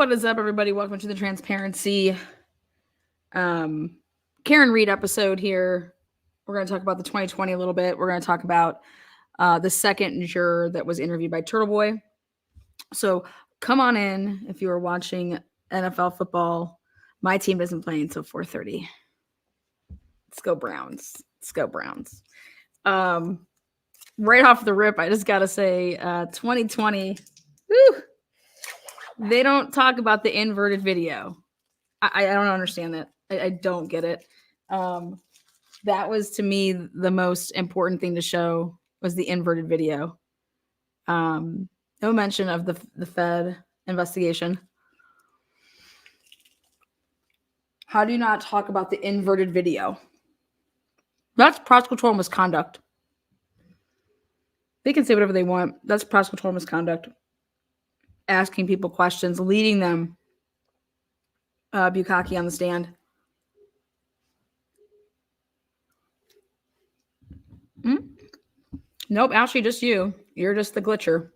What is up, everybody? Welcome to the Transparency Karen Reed episode here. We're going to talk about the 2020 a little bit. We're going to talk about the second juror that was interviewed by Turtleboy. So come on in if you are watching NFL football. My team isn't playing until 4:30. Let's go Browns. Let's go Browns. Right off the rip, I just got to say 2020, whew, they don't talk about the inverted video. I don't understand that. I don't get it. That was, to me, the most important thing to show was the inverted video. No mention of the Fed investigation. How do you not talk about the inverted video? That's prosecutorial misconduct. They can say whatever they want. That's prosecutorial misconduct. Asking people questions, leading them. Bukaki on the stand. Nope, actually, just you. You're just the glitcher.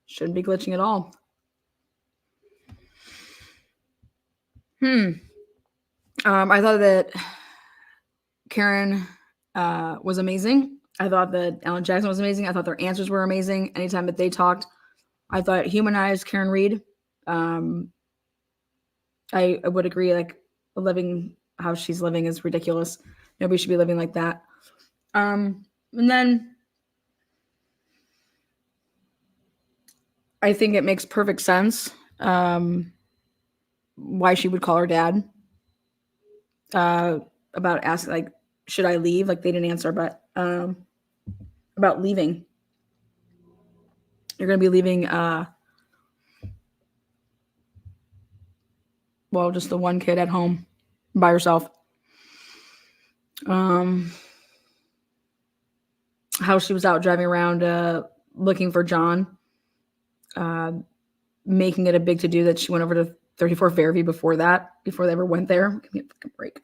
Shouldn't be glitching at all. I thought that Karen was amazing. I thought that Alan Jackson was amazing. I thought their answers were amazing. Anytime that they talked, I thought it humanized Karen Reed. I would agree, like, living how she's living is ridiculous. Nobody should be living like that. And then I think it makes perfect sense why she would call her dad about asking, like, should I leave? Like, they didn't answer, but about leaving. You're going to be leaving, just the one kid at home by herself. How she was out driving around looking for John, making it a big to-do that she went over to 34 Fairview before they ever went there. Give me a fucking break.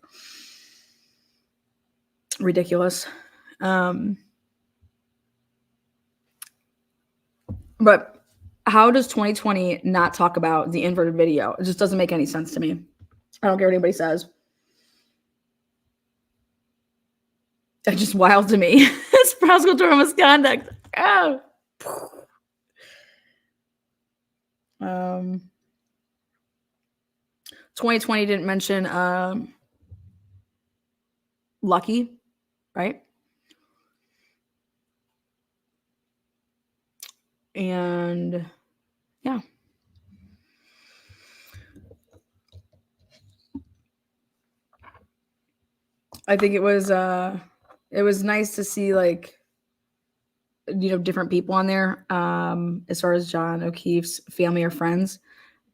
Ridiculous. But how does 2020 not talk about the inverted video? It just doesn't make any sense to me. I don't care what anybody says. That's just wild to me. It's prosecutorial misconduct. Oh. 2020 didn't mention Lucky, right? And yeah. I think it was nice to see, like, different people on there as far as John O'Keefe's family or friends.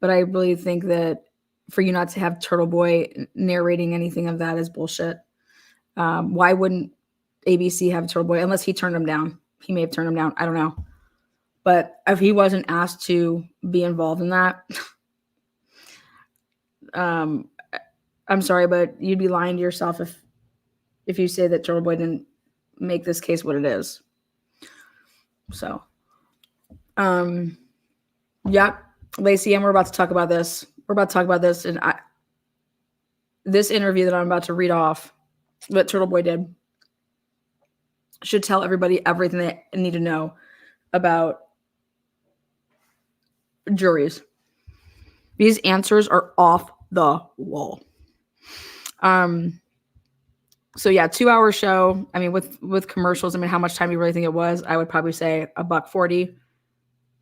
But I really think that for you not to have Turtleboy narrating anything of that is bullshit. Why wouldn't ABC have Turtleboy? Unless he turned him down. He may have turned him down. I don't know. But if he wasn't asked to be involved in that, I'm sorry, but you'd be lying to yourself if you say that Turtleboy didn't make this case what it is. So, yeah, Lacey, and we're about to talk about this. And this interview that I'm about to read off, that Turtleboy did, should tell everybody everything they need to know about juries. These answers are off the wall. So yeah, 2-hour show. I mean, with commercials, I mean, how much time do you really think it was? I would probably say $140,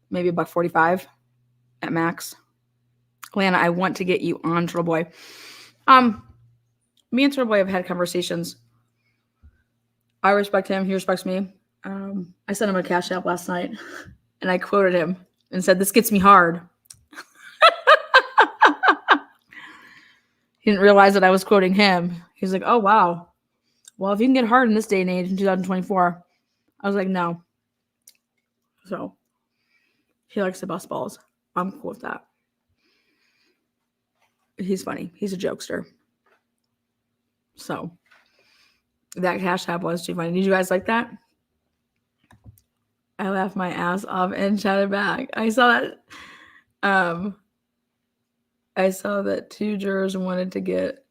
maybe $145 at max. Lana, I want to get you on Turtleboy. Me and Turtleboy have had conversations. I respect him. He respects me. I sent him a Cash App last night, and I quoted him and said, "This gets me hard." He didn't realize that I was quoting him. He's like, "Oh, wow. Well, if you can get hard in this day and age in 2024, I was like, no. So he likes to bust balls. I'm cool with that. He's funny. He's a jokester. So that Cash App was too funny. Did you guys like that? I laughed my ass off and chatted back. I saw that. I saw that 2 jurors wanted to get.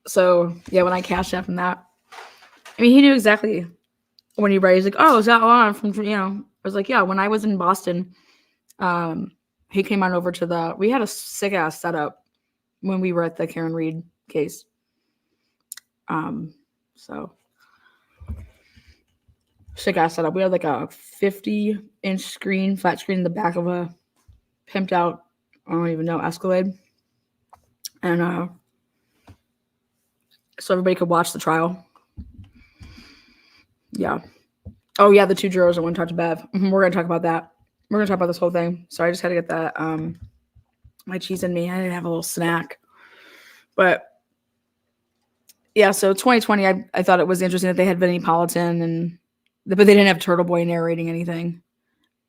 So yeah, when I cashed out from that, I mean, he knew exactly when he read. He's like, "Oh, is that on from I was like, "Yeah." When I was in Boston, he came on over to we had a sick ass setup when we were at the Karen Reed case. So sick ass setup. We had like a 50-inch screen, flat screen in the back of a pimped out, I don't even know, Escalade. And so everybody could watch the trial. Yeah. Oh yeah, the 2 jurors that wouldn't talk to Bev. We're gonna talk about that. We're gonna talk about this whole thing. So I just had to get that my cheese in me. I didn't have a little snack. But yeah, so 2020, I thought it was interesting that they had Vinnie Politan but they didn't have Turtleboy narrating anything.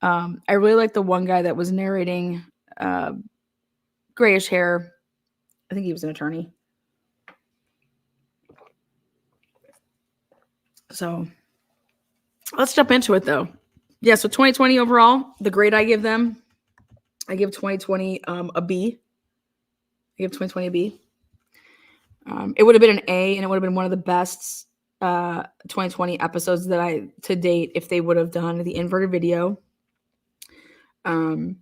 I really liked the one guy that was narrating, grayish hair. I think he was an attorney. So let's jump into it though. Yeah, so 2020 overall, the grade I give them, I give 2020 a B. I give 2020 a B. It would have been an A, and it would have been one of the best 2020 episodes to date if they would have done the inverted video. I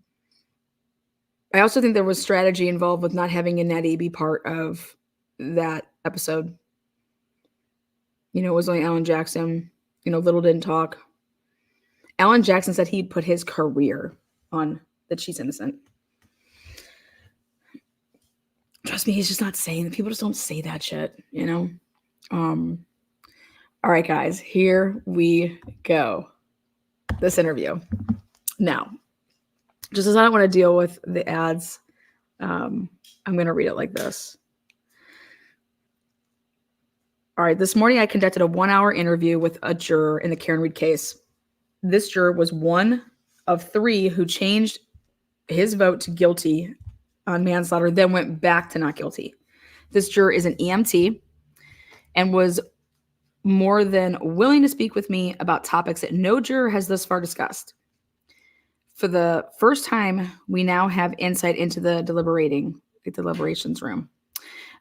also think there was strategy involved with not having Annette be part of that episode. It was only Alan Jackson. Little didn't talk. Alan Jackson said he'd put his career on that she's innocent. Trust me, he's just not saying that. People just don't say that shit, All right, guys, here we go. This interview. Now, just as I don't want to deal with the ads, I'm going to read it like this. All right, this morning I conducted a 1-hour interview with a juror in the Karen Reed case. This juror was one of 3 who changed his vote to guilty on manslaughter, then went back to not guilty. This juror is an EMT and was more than willing to speak with me about topics that no juror has thus far discussed. For the first time, we now have insight into the deliberations room.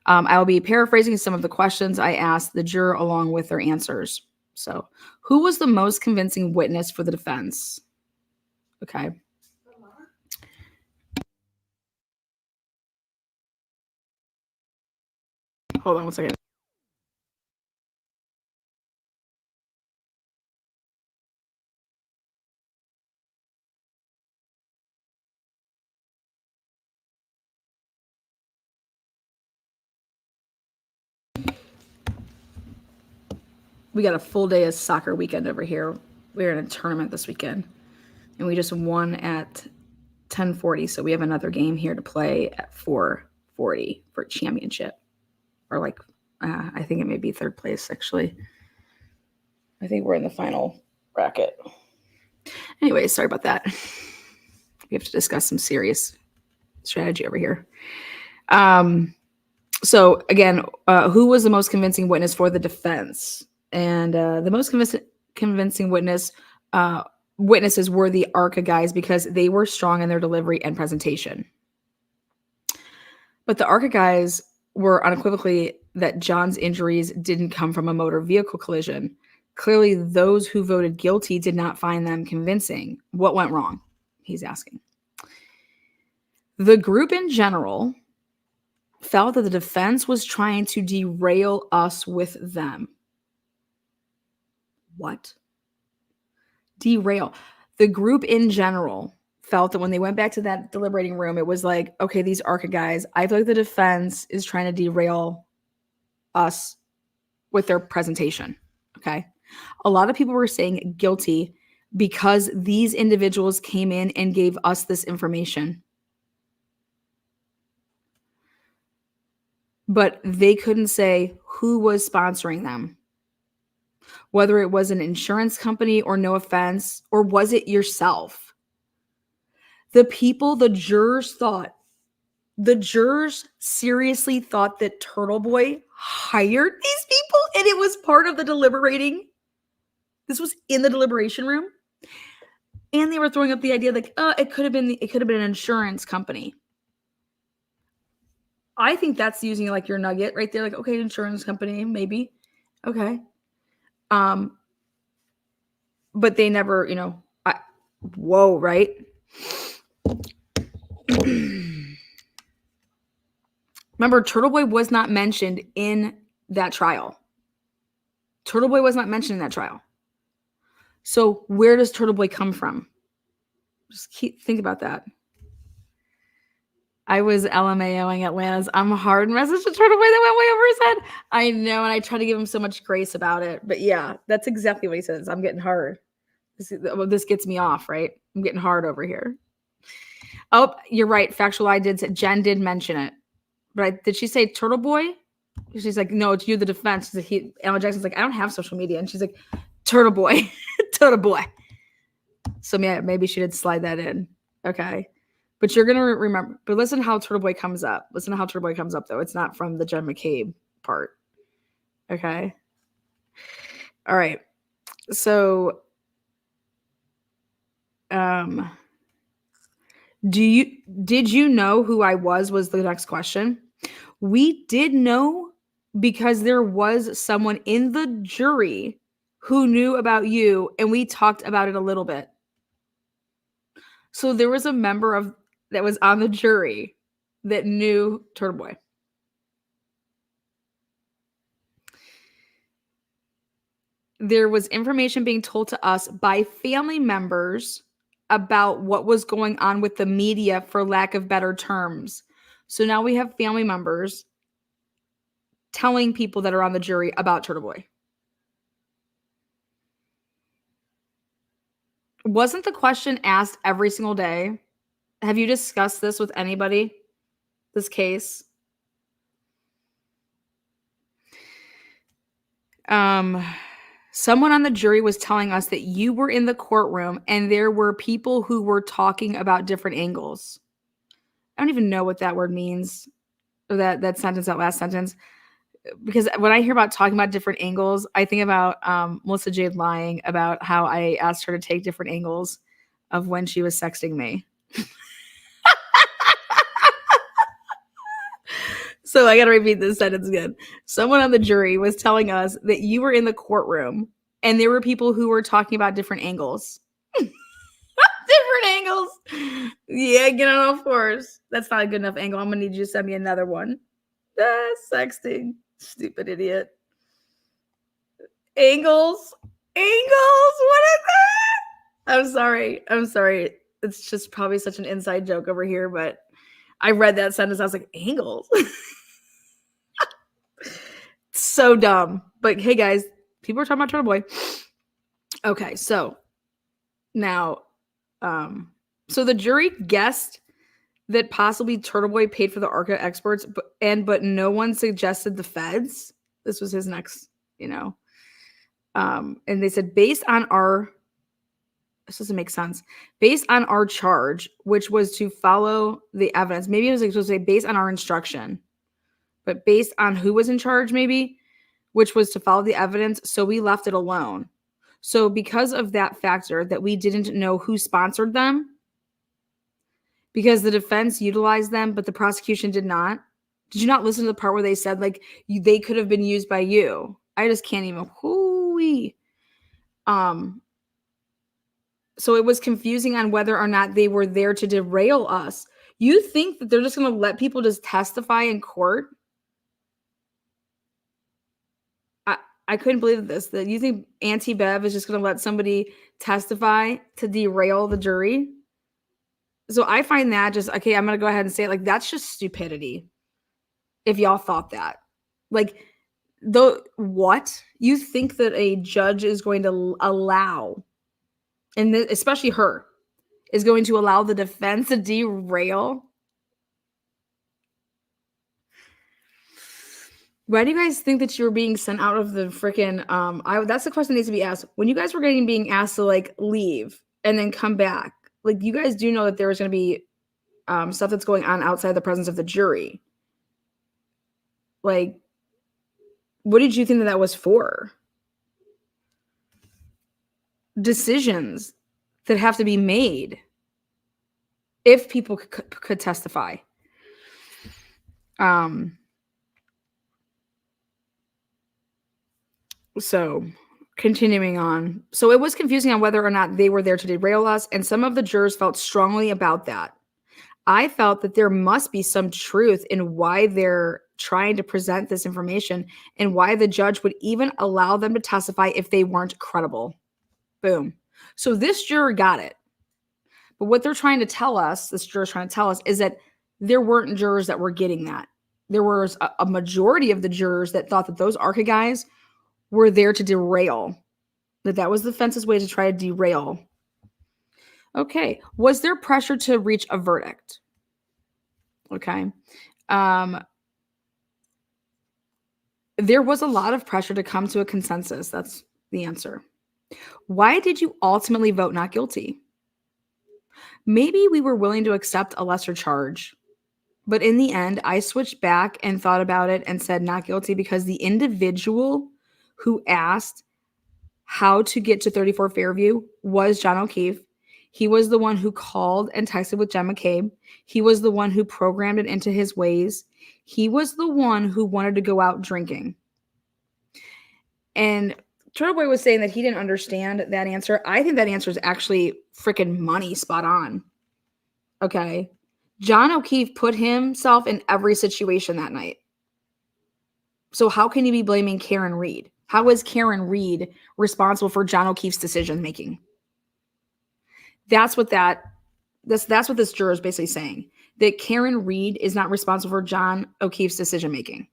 I will be paraphrasing some of the questions I asked the juror along with their answers. So, who was the most convincing witness for the defense? Okay. Hold on one second. We got a full day of soccer weekend over here. We're in a tournament this weekend, and we just won at 10:40. So we have another game here to play at 4:40 for championship, or I think it may be 3rd place actually. I think we're in the final bracket. Anyway, sorry about that. We have to discuss some serious strategy over here. So again, who was the most convincing witness for the defense? And the most convincing witnesses were the ARCA guys because they were strong in their delivery and presentation. But the ARCA guys were unequivocally that John's injuries didn't come from a motor vehicle collision. Clearly, those who voted guilty did not find them convincing. What went wrong? He's asking. The group in general felt that the defense was trying to derail us with them. What? Derail. The group in general felt that when they went back to that deliberating room, it was like, okay, these ARCA guys, I feel like the defense is trying to derail us with their presentation. Okay. A lot of people were saying guilty because these individuals came in and gave us this information. But they couldn't say who was sponsoring them. Whether it was an insurance company or no offense, or was it yourself? The jurors thought The jurors seriously thought that Turtleboy hired these people, and it was part of the deliberating. This was in the deliberation room. And they were throwing up the idea like, it could have been an insurance company. I think that's using like your nugget right there. Like, okay, insurance company, maybe. Okay. But they never, whoa, right? Remember, Turtleboy was not mentioned in that trial. Turtleboy was not mentioned in that trial. So where does Turtleboy come from? Just think about that. I was LMAOing Atlanta's I'm hard message to Turtleboy that went way over his head. I know, and I try to give him so much grace about it. But yeah, that's exactly what he says. I'm getting hard. This gets me off, right? I'm getting hard over here. Oh, you're right. Factual I did say Jen did mention it. But did she say Turtleboy? She's like, no, it's you, the defense. Alan Jackson's like, I don't have social media. And she's like, Turtleboy. Turtleboy. So yeah, maybe she did slide that in. Okay. But you're going to remember. But listen how Turtleboy comes up. Listen to how Turtleboy comes up, though. It's not from the Jen McCabe part. Okay. All right. So, did you know who I was the next question. We did know because there was someone in the jury who knew about you, and we talked about it a little bit. So there was a member that was on the jury that knew Turtleboy. There was information being told to us by family members about what was going on with the media, for lack of better terms. So now we have family members telling people that are on the jury about Turtleboy. Wasn't the question asked every single day? Have you discussed this with anybody? This case? Someone on the jury was telling us that you were in the courtroom and there were people who were talking about different angles. I don't even know what that word means, or that sentence, that last sentence. Because when I hear about talking about different angles, I think about Melissa Jade lying about how I asked her to take different angles of when she was sexting me. So I got to repeat this sentence again. Someone on the jury was telling us that you were in the courtroom and there were people who were talking about different angles. Different angles. Yeah, get on all fours. That's not a good enough angle. I'm going to need you to send me another one. Sexting. Stupid idiot. Angles. What is that? I'm sorry. It's just probably such an inside joke over here, but I read that sentence. I was like, angles. So dumb. But hey, guys, people are talking about Turtleboy. Okay, so now, so the jury guessed that possibly Turtleboy paid for the ARCA experts, but no one suggested the feds. This was his next, and they said this doesn't make sense. Based on our charge, which was to follow the evidence, maybe it was supposed to say based on our instruction, but based on who was in charge, maybe, which was to follow the evidence. So we left it alone. So because of that factor that we didn't know who sponsored them, because the defense utilized them, but the prosecution did not. Did you not listen to the part where they said like they could have been used by you? I just can't even. Hoo-wee. So it was confusing on whether or not they were there to derail us. You think that they're just going to let people just testify in court? I couldn't believe this. That you think Auntie Bev is just going to let somebody testify to derail the jury? So I find that just, okay, I'm going to go ahead and say it. Like, that's just stupidity. If y'all thought that. Like, what? You think that a judge is going to allow, and especially her, is going to allow the defense to derail? Why do you guys think that you were being sent out of the freaking, that's the question that needs to be asked. When you guys were being asked to like leave and then come back, like you guys do know that there was going to be stuff that's going on outside the presence of the jury. Like, what did you think that was for? Decisions that have to be made if people could testify. So continuing on. So it was confusing on whether or not they were there to derail us, and some of the jurors felt strongly about that. I felt that there must be some truth in why they're trying to present this information and why the judge would even allow them to testify if they weren't credible. Boom. So this juror got it. But what they're trying to tell us, this juror's trying to tell us, is that there weren't jurors that were getting that. There was a majority of the jurors that thought that those ARCA guys were there to derail. That was the defense's way to try to derail. Okay. Was there pressure to reach a verdict? Okay. There was a lot of pressure to come to a consensus. That's the answer. Why did you ultimately vote not guilty? Maybe we were willing to accept a lesser charge, but in the end, I switched back and thought about it and said not guilty because the individual who asked how to get to 34 Fairview was John O'Keefe. He was the one who called and texted with Jen McCabe. He was the one who programmed it into his ways. He was the one who wanted to go out drinking. And Turtleboy was saying that he didn't understand that answer. I think that answer is actually freaking money spot on. Okay. John O'Keefe put himself in every situation that night. So how can you be blaming Karen Reed? How is Karen Reed responsible for John O'Keefe's decision making? That's what this juror is basically saying. That Karen Reed is not responsible for John O'Keefe's decision making.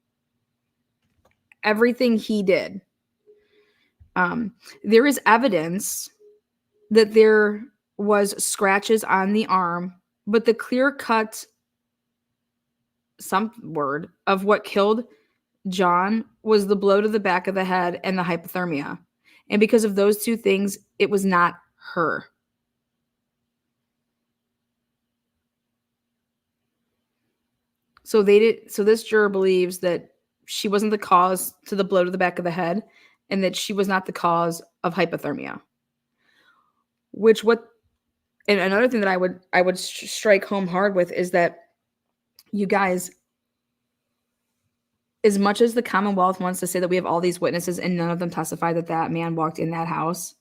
Everything he did. There is evidence that there was scratches on the arm, but the clear-cut word of what killed John was the blow to the back of the head and the hypothermia. And because of those two things, it was not her. So this juror believes that she wasn't the cause to the blow to the back of the head and that she was not the cause of hypothermia. And another thing that I would strike home hard with is that, you guys, as much as the Commonwealth wants to say that we have all these witnesses and none of them testify that that man walked in that house,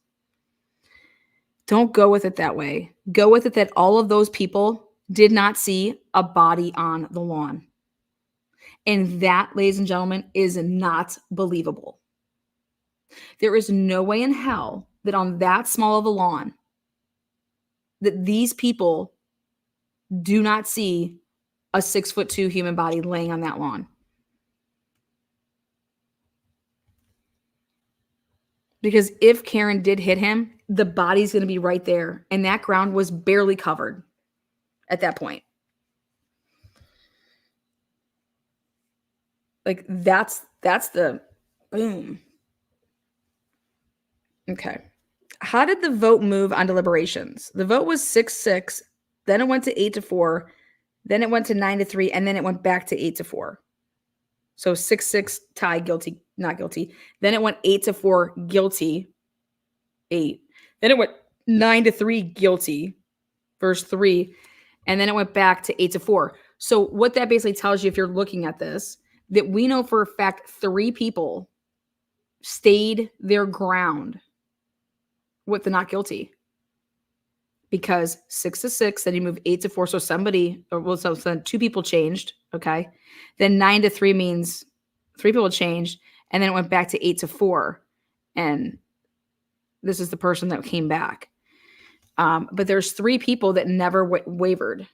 don't go with it that way. Go with it that all of those people did not see a body on the lawn. And that, ladies and gentlemen, is not believable. There is no way in hell that on that small of a lawn that these people do not see a 6'2" human body laying on that lawn. Because if Karen did hit him, the body's going to be right there. And that ground was barely covered at that point. Like, that's the boom. Okay. How did the vote move on deliberations? The vote was 6-6. Then it went to 8-4. Then it went to 9-3. And then it went back to 8-4. So 6-6 tie, guilty, not guilty. Then it went 8-4, guilty, 8. Then it went 9-3, guilty, verse 3. And then it went back to 8-4. So what that basically tells you, if you're looking at this, that we know for a fact 3 people stayed their ground with the not guilty. Because 6-6, then you move 8-4. So then 2 people changed. Okay. Then 9-3 means 3 people changed. And then it went back to 8-4. And this is the person that came back. But there's 3 people that never wavered.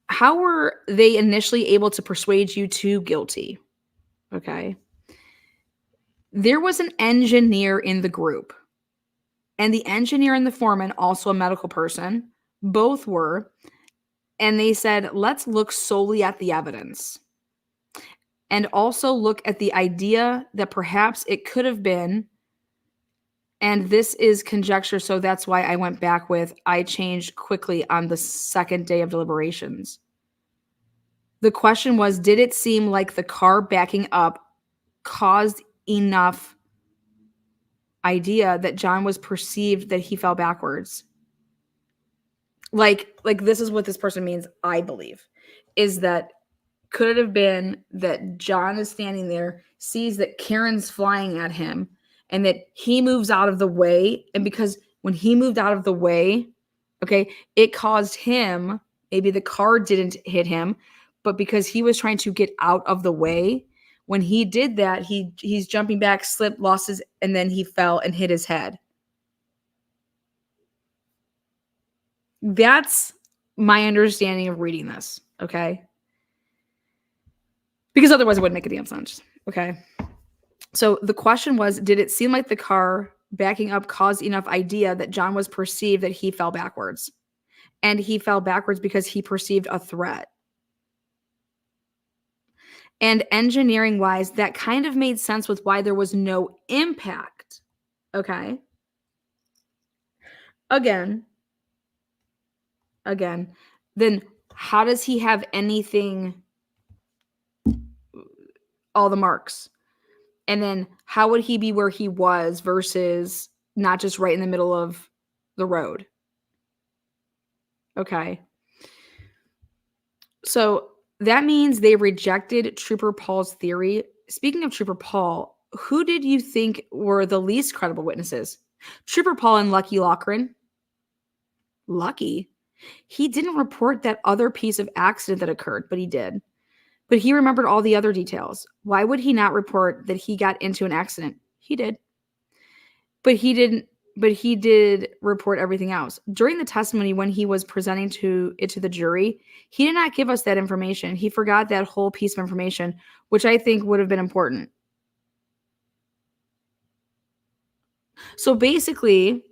How were they initially able to persuade you to guilty? Okay. There was an engineer in the group. And the engineer and the foreman, also a medical person, both were. And they said, let's look solely at the evidence. And also look at the idea that perhaps it could have been And this is conjecture, so that's why I went back with I changed quickly on the second day of deliberations. The question was, did it seem like the car backing up caused enough idea that John was perceived that he fell backwards? Like this is what this person means, I believe, is that could it have been that John is standing there, sees that Karen's flying at him, and that he moves out of the way, and because when he moved out of the way, okay, it caused him, maybe the car didn't hit him, but because he was trying to get out of the way, when he did that, he's jumping back, slipped, lost his, and then he fell and hit his head. That's my understanding of reading this, okay? Because otherwise it wouldn't make a damn sense, okay? So the question was, did it seem like the car backing up caused enough idea that John was perceived that he fell backwards? And he fell backwards because he perceived a threat. And engineering-wise, that kind of made sense with why there was no impact, okay? Again, then how does he have anything, all the marks? And then how would he be where he was versus not just right in the middle of the road? Okay. So that means they rejected Trooper Paul's theory. Speaking of Trooper Paul, who did you think were the least credible witnesses? Trooper Paul and Lucky Loughran? Lucky? He didn't report that other piece of accident that occurred, but he did. But he remembered all the other details. Why would he not report that he got into an accident? He did. But he did report everything else. During the testimony when he was presenting it to the jury, he did not give us that information. He forgot that whole piece of information, which I think would have been important. So basically,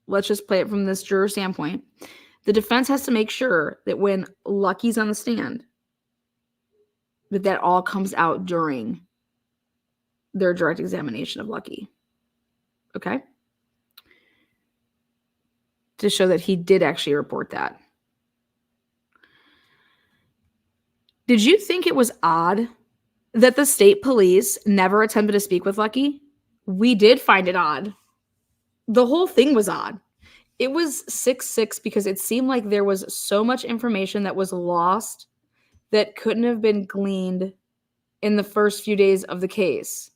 let's just play it from this juror standpoint. The defense has to make sure that when Lucky's on the stand, that all comes out during their direct examination of Lucky. Okay? To show that he did actually report that. Did you think it was odd that the state police never attempted to speak with Lucky? We did find it odd. The whole thing was odd. It was 6-6 because it seemed like there was so much information that was lost that couldn't have been gleaned in the first few days of the case.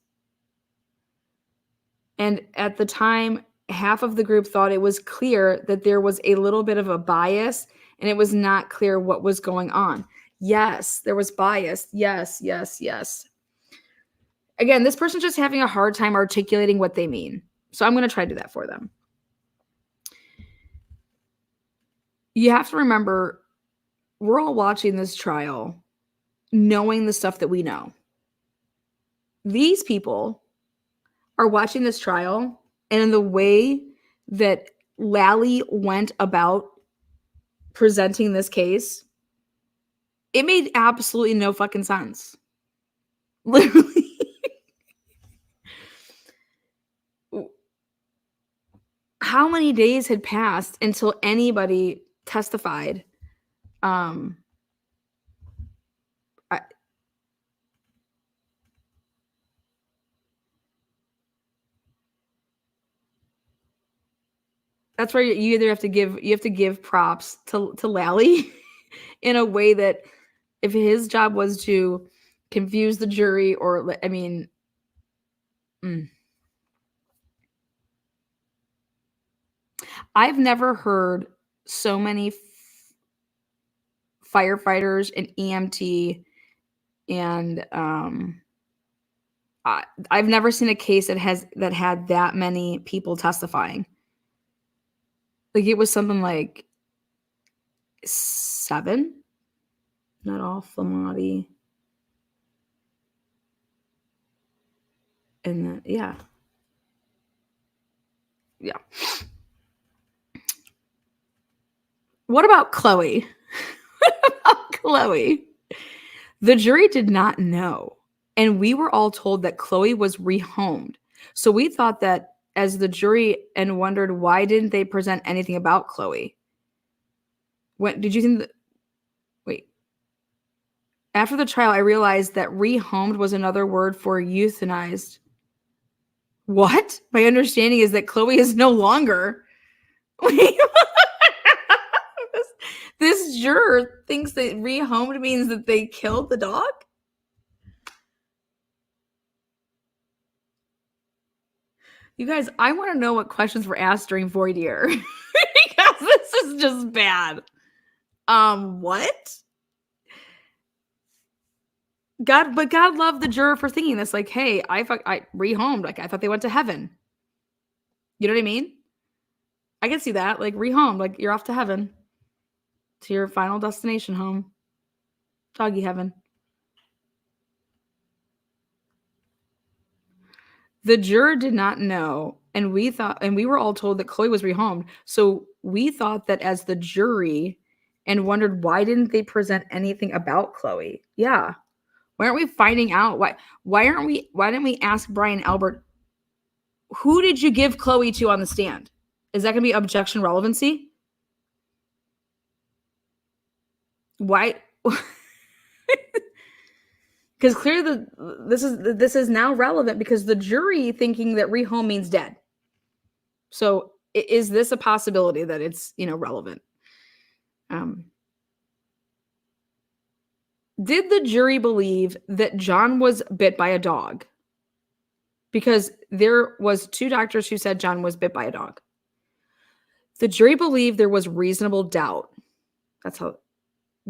And at the time, half of the group thought it was clear that there was a little bit of a bias and it was not clear what was going on. Yes, there was bias. Yes. Again, this person's just having a hard time articulating what they mean. So I'm going to try to do that for them. You have to remember, we're all watching this trial knowing the stuff that we know. These people are watching this trial, and in the way that Lally went about presenting this case, it made absolutely no fucking sense. Literally. How many days had passed until anybody testified? That's where you either have to give props to Lally in a way that if his job was to confuse the jury or, I mean, I've never heard so many firefighters and EMT and I've never seen a case that had that many people testifying. Like it was something like 7, not all Flamati. And then, yeah. What about Chloe? The jury did not know. And we were all told that Chloe was rehomed. So we thought that as the jury and wondered why didn't they present anything about Chloe. When did you think that? Wait. After the trial, I realized that rehomed was another word for euthanized. What? My understanding is that Chloe is no longer. this juror thinks that rehomed means that they killed the dog? You guys, I want to know what questions were asked during voir dire because this is just bad. What? God loved the juror for thinking this. Like, hey, I rehomed. Like, I thought they went to heaven. You know what I mean? I can see that. Like, rehomed. Like, you're off to heaven, to your final destination home, doggy heaven. The juror did not know, and we were all told that Chloe was rehomed. So we thought that as the jury and wondered why didn't they present anything about Chloe? Yeah. Why aren't we finding out? Why didn't we ask Brian Albert, who did you give Chloe to on the stand? Is that going to be objection relevancy? Why? Because clearly this is now relevant because the jury thinking that rehome means dead. So is this a possibility that it's, relevant? Did the jury believe that John was bit by a dog? Because there was 2 doctors who said John was bit by a dog. The jury believed there was reasonable doubt.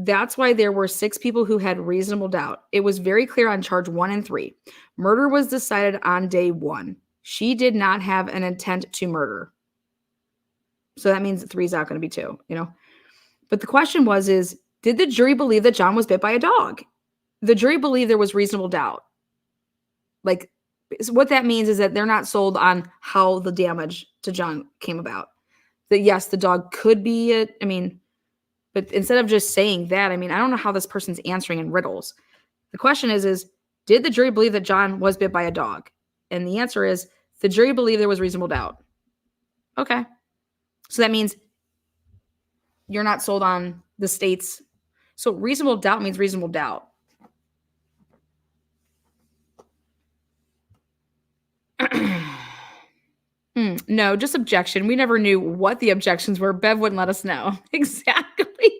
That's why there were 6 people who had reasonable doubt. It was very clear on charge 1 and 3. Murder was decided on day 1. She did not have an intent to murder. So that means 3 is not going to be 2, But the question is, did the jury believe that John was bit by a dog? The jury believed there was reasonable doubt. Like, what that means is that they're not sold on how the damage to John came about. That yes, the dog could be it. But instead of just saying that, I don't know how this person's answering in riddles. The question is did the jury believe that John was bit by a dog? And the answer is the jury believed there was reasonable doubt. Okay. So that means you're not sold on the state's. So reasonable doubt means reasonable doubt. No, just objection. We never knew what the objections were. Bev wouldn't let us know. Exactly.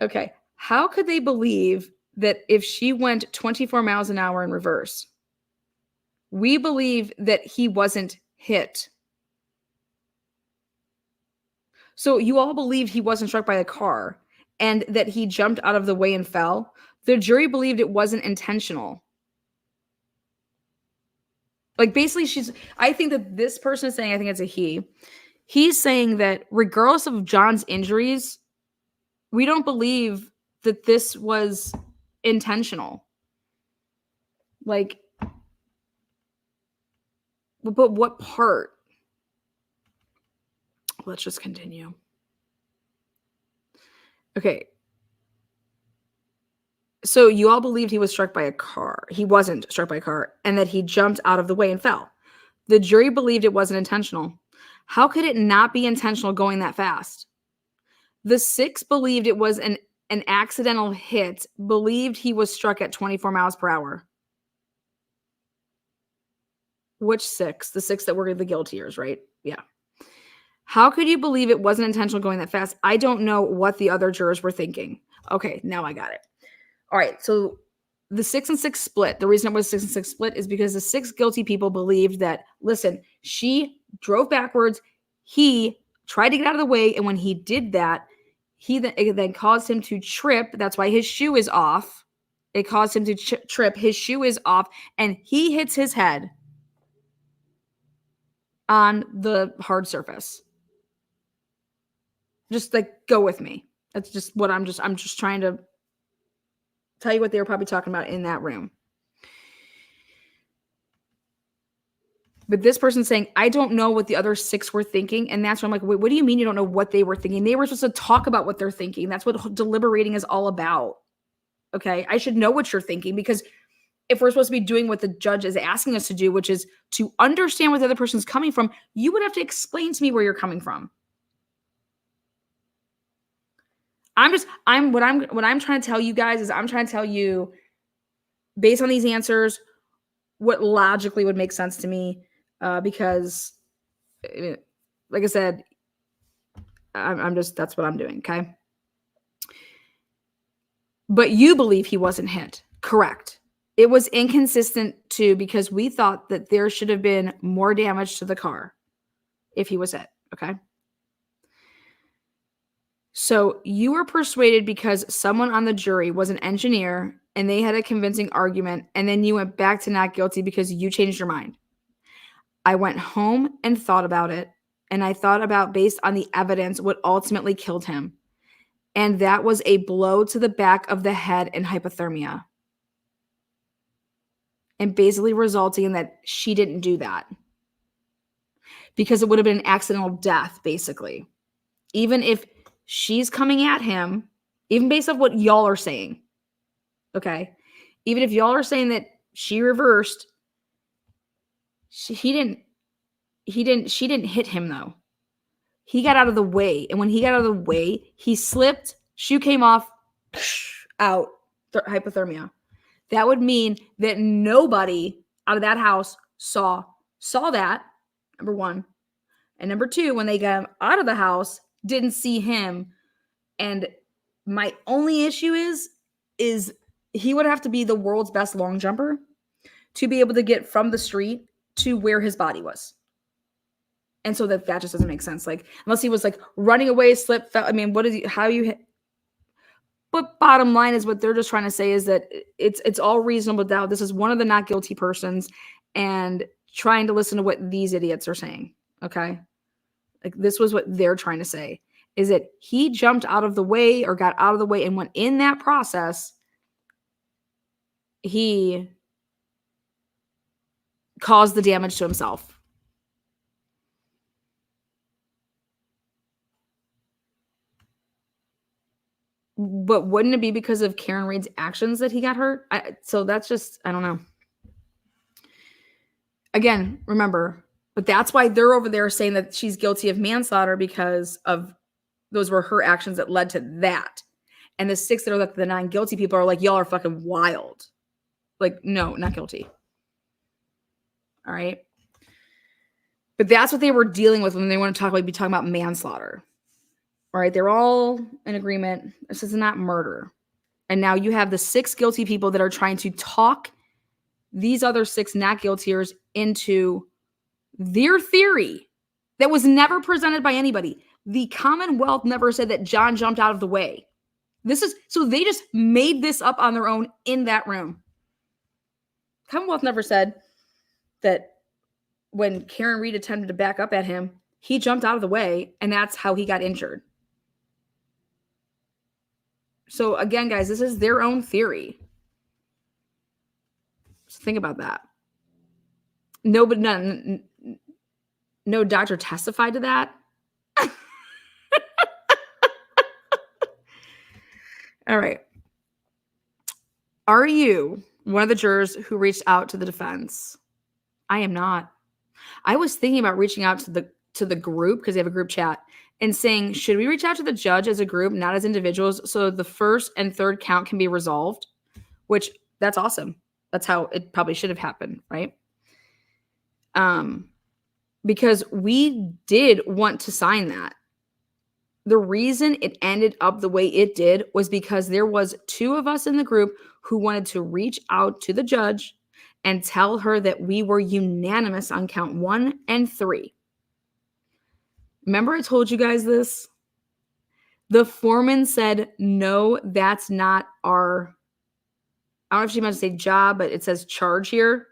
Okay. How could they believe that if she went 24 miles an hour in reverse? We believe that he wasn't hit. So you all believed he wasn't struck by a car and that he jumped out of the way and fell. The jury believed it wasn't intentional. Like basically I think that this person is saying, I think it's a he. He's saying that regardless of John's injuries, we don't believe that this was intentional. Like, but what part? Let's just continue. Okay. So you all believed he was struck by a car. He wasn't struck by a car and that he jumped out of the way and fell. The jury believed it wasn't intentional. How could it not be intentional going that fast? The 6 believed it was an accidental hit, believed he was struck at 24 miles per hour. Which 6? The 6 that were the guiltiers, right? Yeah. How could you believe it wasn't intentional going that fast? I don't know what the other jurors were thinking. Okay, now I got it. All right, so the 6 and 6 split. The reason it was 6 and 6 split is because the 6 guilty people believed that, listen, she drove backwards. He tried to get out of the way, and when he did that, it then caused him to trip. That's why his shoe is off. It caused him to trip. His shoe is off, and he hits his head on the hard surface. Just like go with me. That's just what I'm just trying to tell you what they were probably talking about in that room. But this person's saying, I don't know what the other 6 were thinking. And that's why I'm like, wait, what do you mean you don't know what they were thinking? They were supposed to talk about what they're thinking. That's what deliberating is all about. Okay. I should know what you're thinking because if we're supposed to be doing what the judge is asking us to do, which is to understand where the other person's coming from, you would have to explain to me where you're coming from. What I'm trying to tell you guys is I'm trying to tell you, based on these answers, what logically would make sense to me, because, like I said, that's what I'm doing, okay? But you believe he wasn't hit. Correct. It was inconsistent too, because we thought that there should have been more damage to the car if he was hit, okay? So you were persuaded because someone on the jury was an engineer and they had a convincing argument, and then you went back to not guilty because you changed your mind. I went home and thought about it, and I thought about, based on the evidence, what ultimately killed him. And that was a blow to the back of the head and hypothermia. And basically resulting in that she didn't do that, because it would have been an accidental death, basically. Even if she's coming at him, even based off what y'all are saying, okay? Even if y'all are saying that she reversed, she didn't hit him, though. He got out of the way. And when he got out of the way, he slipped, shoe came off, out, hypothermia. That would mean that nobody out of that house saw that, number one. And number two, when they got him out of the house, didn't see him. And my only issue is he would have to be the world's best long jumper to be able to get from the street to where his body was. And so that just doesn't make sense. Like, unless he was like running away, slipped, fell. I mean, how you hit? But bottom line is, what they're just trying to say is that it's all reasonable doubt. This is one of the not guilty persons, and trying to listen to what these idiots are saying. Okay. Like, this was what they're trying to say, is that he jumped out of the way, or got out of the way, and when in that process, he caused the damage to himself. But wouldn't it be because of Karen Reed's actions that he got hurt? So that's just, I don't know. Again, remember, but that's why they're over there saying that she's guilty of manslaughter, because of those were her actions that led to that. And the six that are like the non-guilty people are like, y'all are fucking wild. Like, no, not guilty. All right. But that's what they were dealing with when they want to be talking about manslaughter. All right, they're all in agreement. This is not murder. And now you have the 6 guilty people that are trying to talk these other 6 not guiltiers into their theory that was never presented by anybody. The Commonwealth never said that John jumped out of the way. So they just made this up on their own in that room. Commonwealth never said that when Karen Reed attempted to back up at him, he jumped out of the way, and that's how he got injured. So again, guys, this is their own theory. So think about that. No doctor testified to that. All right. Are you one of the jurors who reached out to the defense? I am not. I was thinking about reaching out to the group, because they have a group chat, and saying, should we reach out to the judge as a group, not as individuals, so the first and third count can be resolved? Which, that's awesome. That's how it probably should have happened, right? Because we did want to sign that. The reason it ended up the way it did was because there was 2 of us in the group who wanted to reach out to the judge and tell her that we were unanimous on count 1 and 3. Remember I told you guys this? The foreman said, no, that's not our, I don't know if she meant to say job, but it says charge here.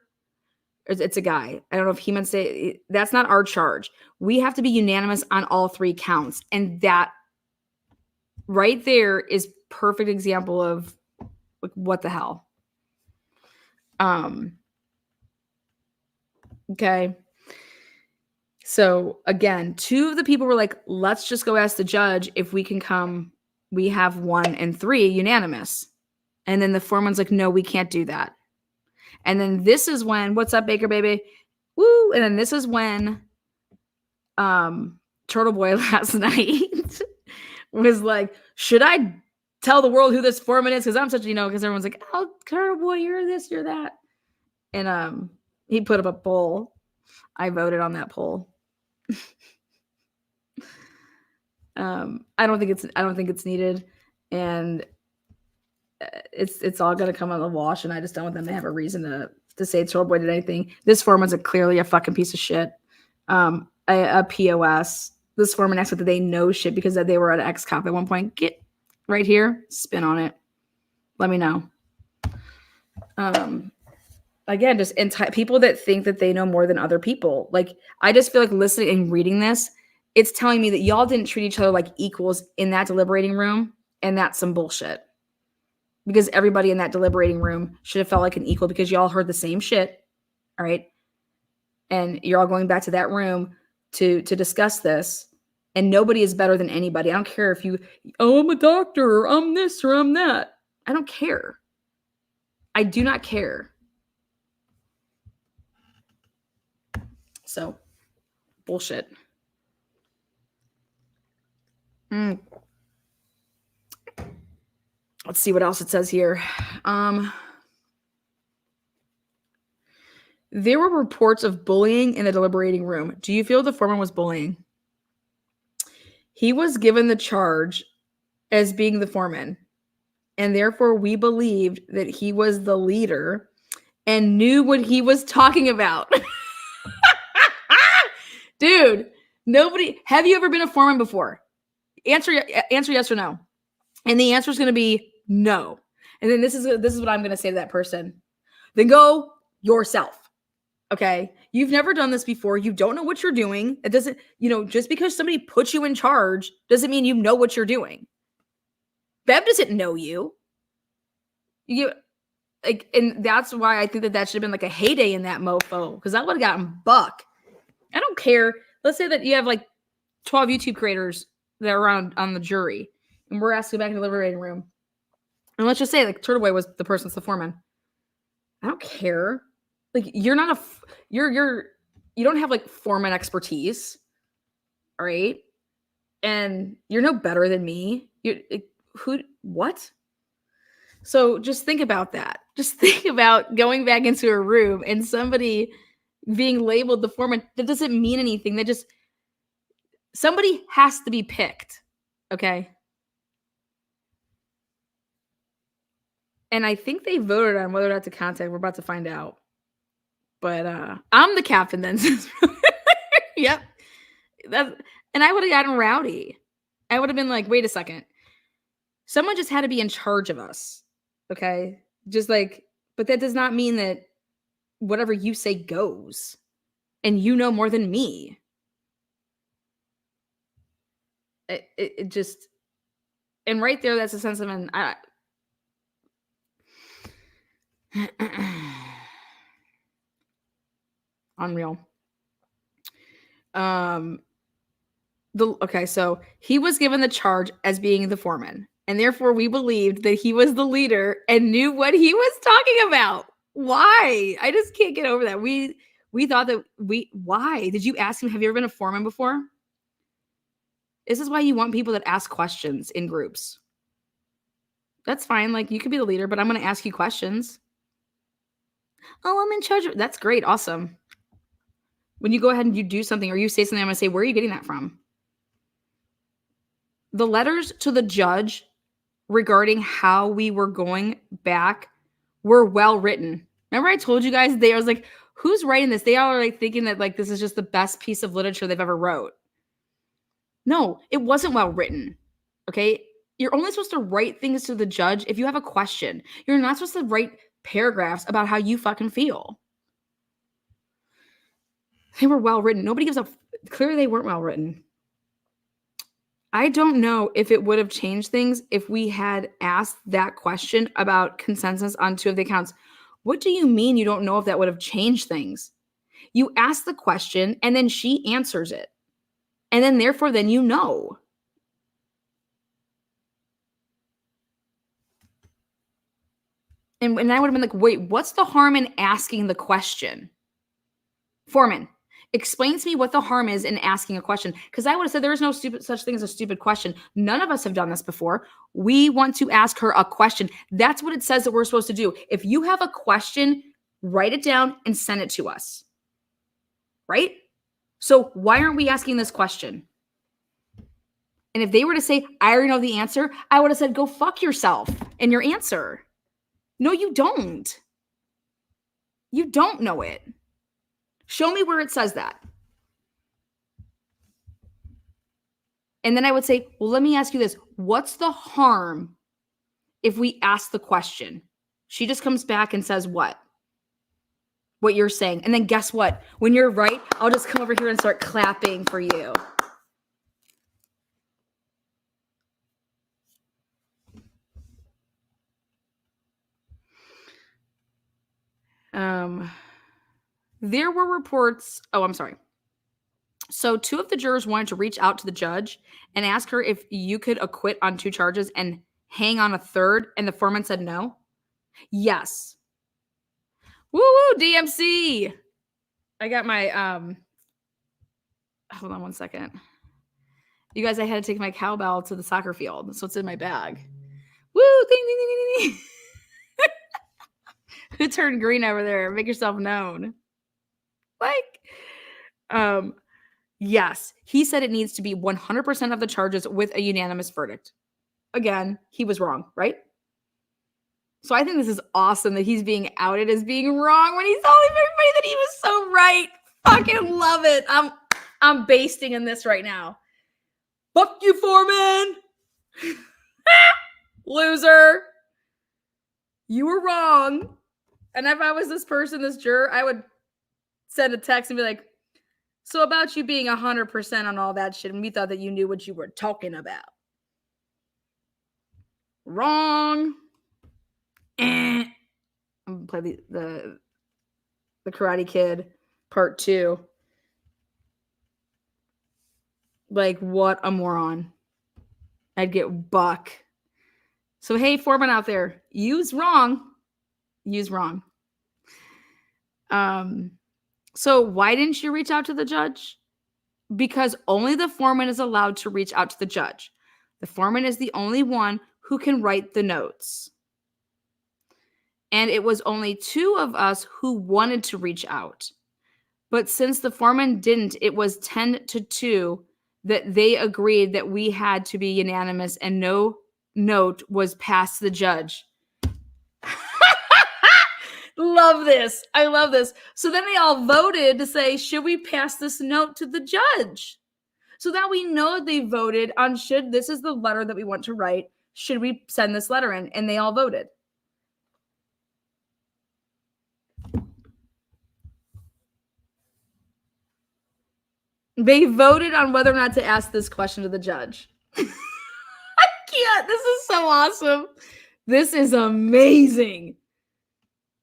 It's a guy. I don't know if he meant to say, that's not our charge. We have to be unanimous on all 3 counts. And that right there is perfect example of like, what the hell? Okay. So again, 2 of the people were like, let's just go ask the judge if we can come. We have 1 and 3 unanimous. And then the foreman's like, no, we can't do that. And then this is when, what's up, Baker baby? Woo! And then this is when Turtleboy last night was like, should I tell the world who this foreman is? Because I'm such, because everyone's like, oh, Turtleboy, you're this, you're that. And he put up a poll. I voted on that poll. I don't think it's needed, and it's all gonna come on the wash. And I just don't want them to have a reason to say Turtleboy did anything. This foreman's clearly a fucking piece of shit. A POS. This foreman acts like they know shit because they were an ex-cop at one point. Get right here, spin on it. Let me know. Again, just people that think that they know more than other people. Like, I just feel like listening and reading this, it's telling me that y'all didn't treat each other like equals in that deliberating room, and that's some bullshit. Because everybody in that deliberating room should have felt like an equal because y'all heard the same shit, all right? And you're all going back to that room to discuss this, and nobody is better than anybody. I don't care if I'm a doctor, or I'm this, or I'm that. I don't care. I do not care. So, bullshit. Let's see what else it says here. There were reports of bullying in the deliberating room. Do you feel the foreman was bullying? He was given the charge as being the foreman, and therefore we believed that he was the leader and knew what he was talking about. Dude, have you ever been a foreman before? Answer yes or no. And the answer is going to be no. And then this is what I'm going to say to that person. Then go yourself. Okay? You've never done this before. You don't know what you're doing. It doesn't, just because somebody puts you in charge doesn't mean you know what you're doing. Bev doesn't know you. And that's why I think that should have been like a heyday in that mofo, because I would have gotten buck. I don't care. Let's say that you have like 12 YouTube creators that are on the jury, and we're asked to go back in the deliberating room. And let's just say like Turtleboy was the person that's the foreman. I don't care. Like, you're not you don't have like foreman expertise. All right. And you're no better than me. What? So just think about that. Just think about going back into a room and somebody being labeled the foreman. That doesn't mean anything. Somebody has to be picked. Okay. And I think they voted on whether or not to contact. We're about to find out. But I'm the captain then. Yep. And I would have gotten rowdy. I would have been like, wait a second. Someone just had to be in charge of us. Okay? Just like, but that does not mean that whatever you say goes. And you know more than me. It just, and right there, that's a sense of unreal. Okay, so he was given the charge as being the foreman, and therefore we believed that he was the leader and knew what he was talking about. Why? I just can't get over that. We thought that why? Did you ask him, have you ever been a foreman before? This is why you want people that ask questions in groups. That's fine. Like, you could be the leader, but I'm going to ask you questions. Oh, I'm in charge of. That's great. Awesome. When you go ahead and you do something or you say something, I'm going to say, where are you getting that from? The letters to the judge regarding how we were going back were well written. Remember I told you guys, I was like, who's writing this? They all are like thinking that like this is just the best piece of literature they've ever wrote. No, it wasn't well written. Okay? You're only supposed to write things to the judge if you have a question. You're not supposed to write paragraphs about how you fucking feel. They were well written. Nobody gives a clearly they weren't well written. I don't know if it would have changed things if we had asked that question about consensus on 2 of the accounts. What do you mean you don't know if that would have changed things? You ask the question and then she answers it. And then therefore then you know. And I would have been like, wait, what's the harm in asking the question? Foreman, explain to me what the harm is in asking a question. Because I would have said there is no such thing as a stupid question. None of us have done this before. We want to ask her a question. That's what it says that we're supposed to do. If you have a question, write it down and send it to us. Right? So why aren't we asking this question? And if they were to say, I already know the answer, I would have said, go fuck yourself and your answer. No, you don't. You don't know it. Show me where it says that. And then I would say, well, let me ask you this. What's the harm if we ask the question? She just comes back and says what? What you're saying. And then guess what? When you're right, I'll just come over here and start clapping for you. There were reports. Oh, I'm sorry. So 2 of the jurors wanted to reach out to the judge and ask her if you could acquit on 2 charges and hang on a 3rd. And the foreman said no. Yes. Woo woo, DMC. I got my, hold on one second. You guys, I had to take my cowbell to the soccer field. So it's in my bag. Woo, ding, ding, ding, ding, ding. Who turned green over there? Make yourself known. Yes, he said it needs to be 100% of the charges with a unanimous verdict. Again, he was wrong, right? So I think this is awesome that he's being outed as being wrong when he's telling everybody that he was so right. Fucking love it. I'm basting in this right now. Fuck you, foreman. Loser. You were wrong. And if I was this person, this juror, I would send a text and be like, so about you being 100% on all that shit, and we thought that you knew what you were talking about. Wrong. I'm gonna play the Karate Kid part 2. Like, what a moron. I'd get buck. So, hey, foreman out there, use wrong. Use wrong. So why didn't you reach out to the judge? Because only the foreman is allowed to reach out to the judge. The foreman is the only one who can write the notes. And it was only 2 of us who wanted to reach out. But since the foreman didn't, it was 10-2 that they agreed that we had to be unanimous and no note was passed to the judge. Love this. I love this. So then they all voted to say, should we pass this note to the judge? So that we know they voted on this is the letter that we want to write. Should we send this letter in? And they all voted. They voted on whether or not to ask this question to the judge. I can't. This is so awesome. This is amazing.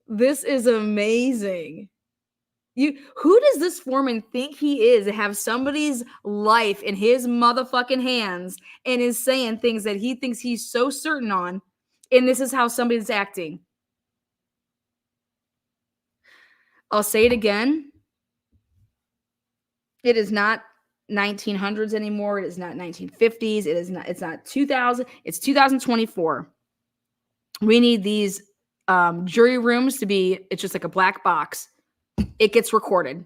This is amazing. Who does this foreman think he is to have somebody's life in his motherfucking hands and is saying things that he thinks he's so certain on, and this is how somebody's acting? I'll say it again. It is not 1900s anymore. It is not 1950s. It's not 2000. It's 2024. We need these jury rooms to be, it's just like a black box. It gets recorded.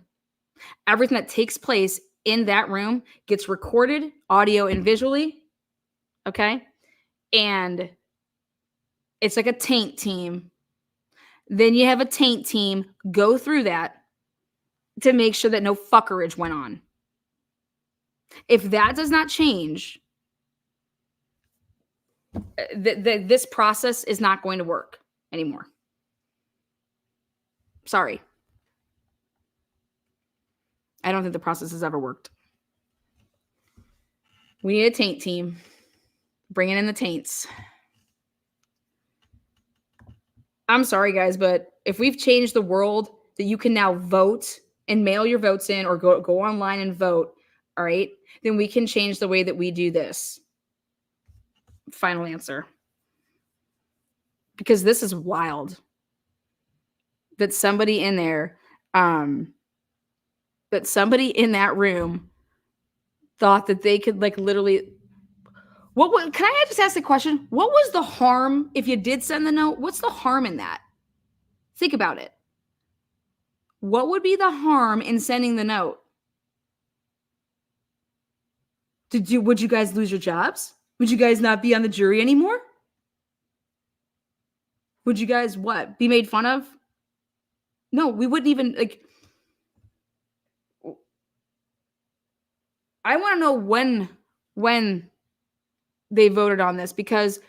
Everything that takes place in that room gets recorded, audio and visually. Okay. And it's like a taint team. Then you have a taint team go through that to make sure that no fuckerage went on. If that does not change, this process is not going to work anymore. Sorry. I don't think the process has ever worked. We need a taint team. Bringing in the taints. I'm sorry, guys, but if we've changed the world that you can now vote and mail your votes in or go online and vote, all right, then we can change the way that we do this. Final answer. because this is wild that somebody in there, that somebody in that room thought that they could like literally. Can I just ask the question? What was the harm if you did send the note? What's the harm in that? Think about it. What would be the harm in sending the note? Would you guys lose your jobs? Would you guys not be on the jury anymore? Would you guys what? Be made fun of? No, we wouldn't even like. I want to know when they voted on this, because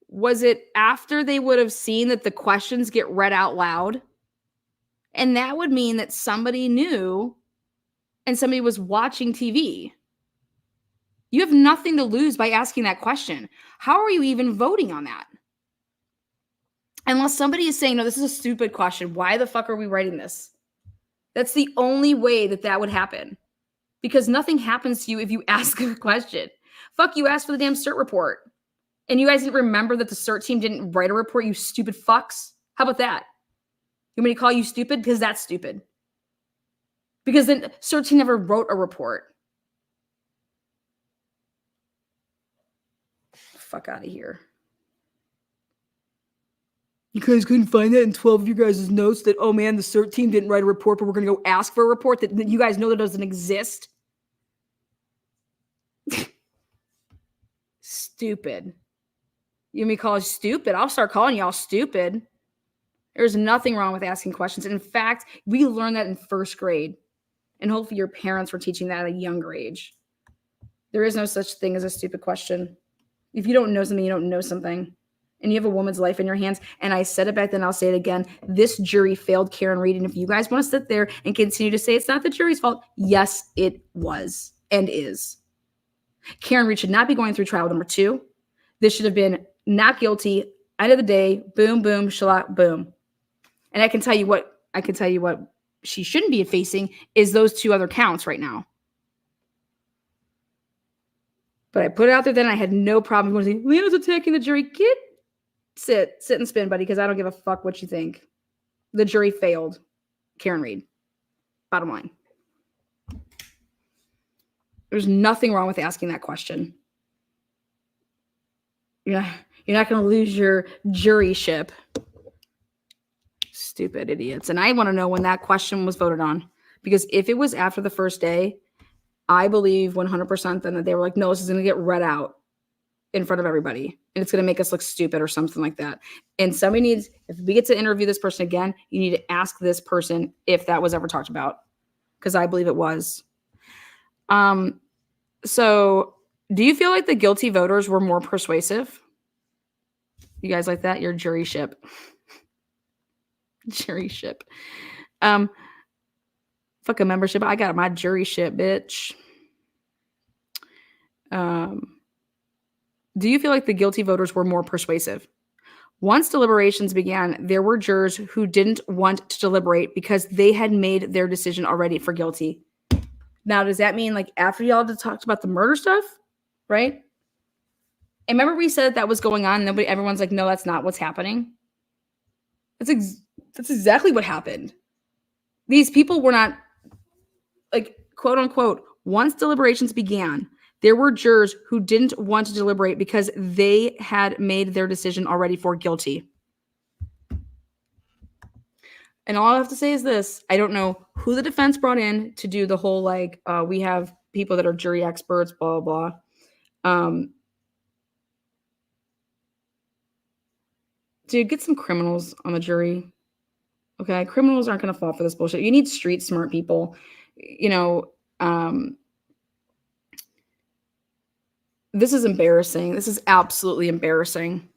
was it after they would have seen that the questions get read out loud? And that would mean that somebody knew and somebody was watching TV. You have nothing to lose by asking that question. How are you even voting on that? Unless somebody is saying, no, this is a stupid question. Why the fuck are we writing this? That's the only way that would happen. Because nothing happens to you if you ask a question. Fuck, you asked for the damn cert report. And you guys didn't remember that the cert team didn't write a report, you stupid fucks? How about that? You want me to call you stupid? Because that's stupid. Because then cert team never wrote a report. Fuck out of here. You guys couldn't find that in 12 of your guys' notes that, oh man, the cert team didn't write a report, but we're going to go ask for a report that you guys know that doesn't exist? Stupid. You want me to call you stupid? I'll start calling y'all stupid. There's nothing wrong with asking questions. In fact, we learned that in first grade. And hopefully your parents were teaching that at a younger age. There is no such thing as a stupid question. If you don't know something, you don't know something. And you have a woman's life in your hands. And I said it back then, I'll say it again. This jury failed Karen Reed. And if you guys want to sit there and continue to say it's not the jury's fault, yes, it was and is. Karen Reed should not be going through trial number 2. This should have been not guilty. End of the day, boom, boom, shallot, boom. And I can tell you what she shouldn't be facing is those 2 other counts right now. But I put it out there then. I had no problem going to say, Lena's attacking the jury. Sit and spin, buddy, because I don't give a fuck what you think. The jury failed Karen Reed. Bottom line. There's nothing wrong with asking that question. You're not going to lose your juryship. Stupid idiots. And I want to know when that question was voted on. Because if it was after the first day, I believe 100% then that they were like, no, this is going to get read out in front of everybody. And it's going to make us look stupid or something like that. And somebody needs, if we get to interview this person again, you need to ask this person if that was ever talked about. Because I believe it was. So do you feel like the guilty voters were more persuasive? You guys like that? Your juryship. Juryship. Fuck a membership. I got my juryship, bitch. Do you feel like the guilty voters were more persuasive? Once deliberations began, there were jurors who didn't want to deliberate because they had made their decision already for guilty. Now, does that mean like after y'all talked about the murder stuff, right? And remember we said that was going on. And everyone's like, no, that's not what's happening. That's exactly what happened. These people were not like, quote unquote, once deliberations began, there were jurors who didn't want to deliberate because they had made their decision already for guilty. And all I have to say is this. I don't know who the defense brought in to do the whole, like, we have people that are jury experts, blah, blah, blah. Dude, get some criminals on the jury. Okay? Criminals aren't going to fall for this bullshit. You need street smart people. You know, this is embarrassing. This is absolutely embarrassing.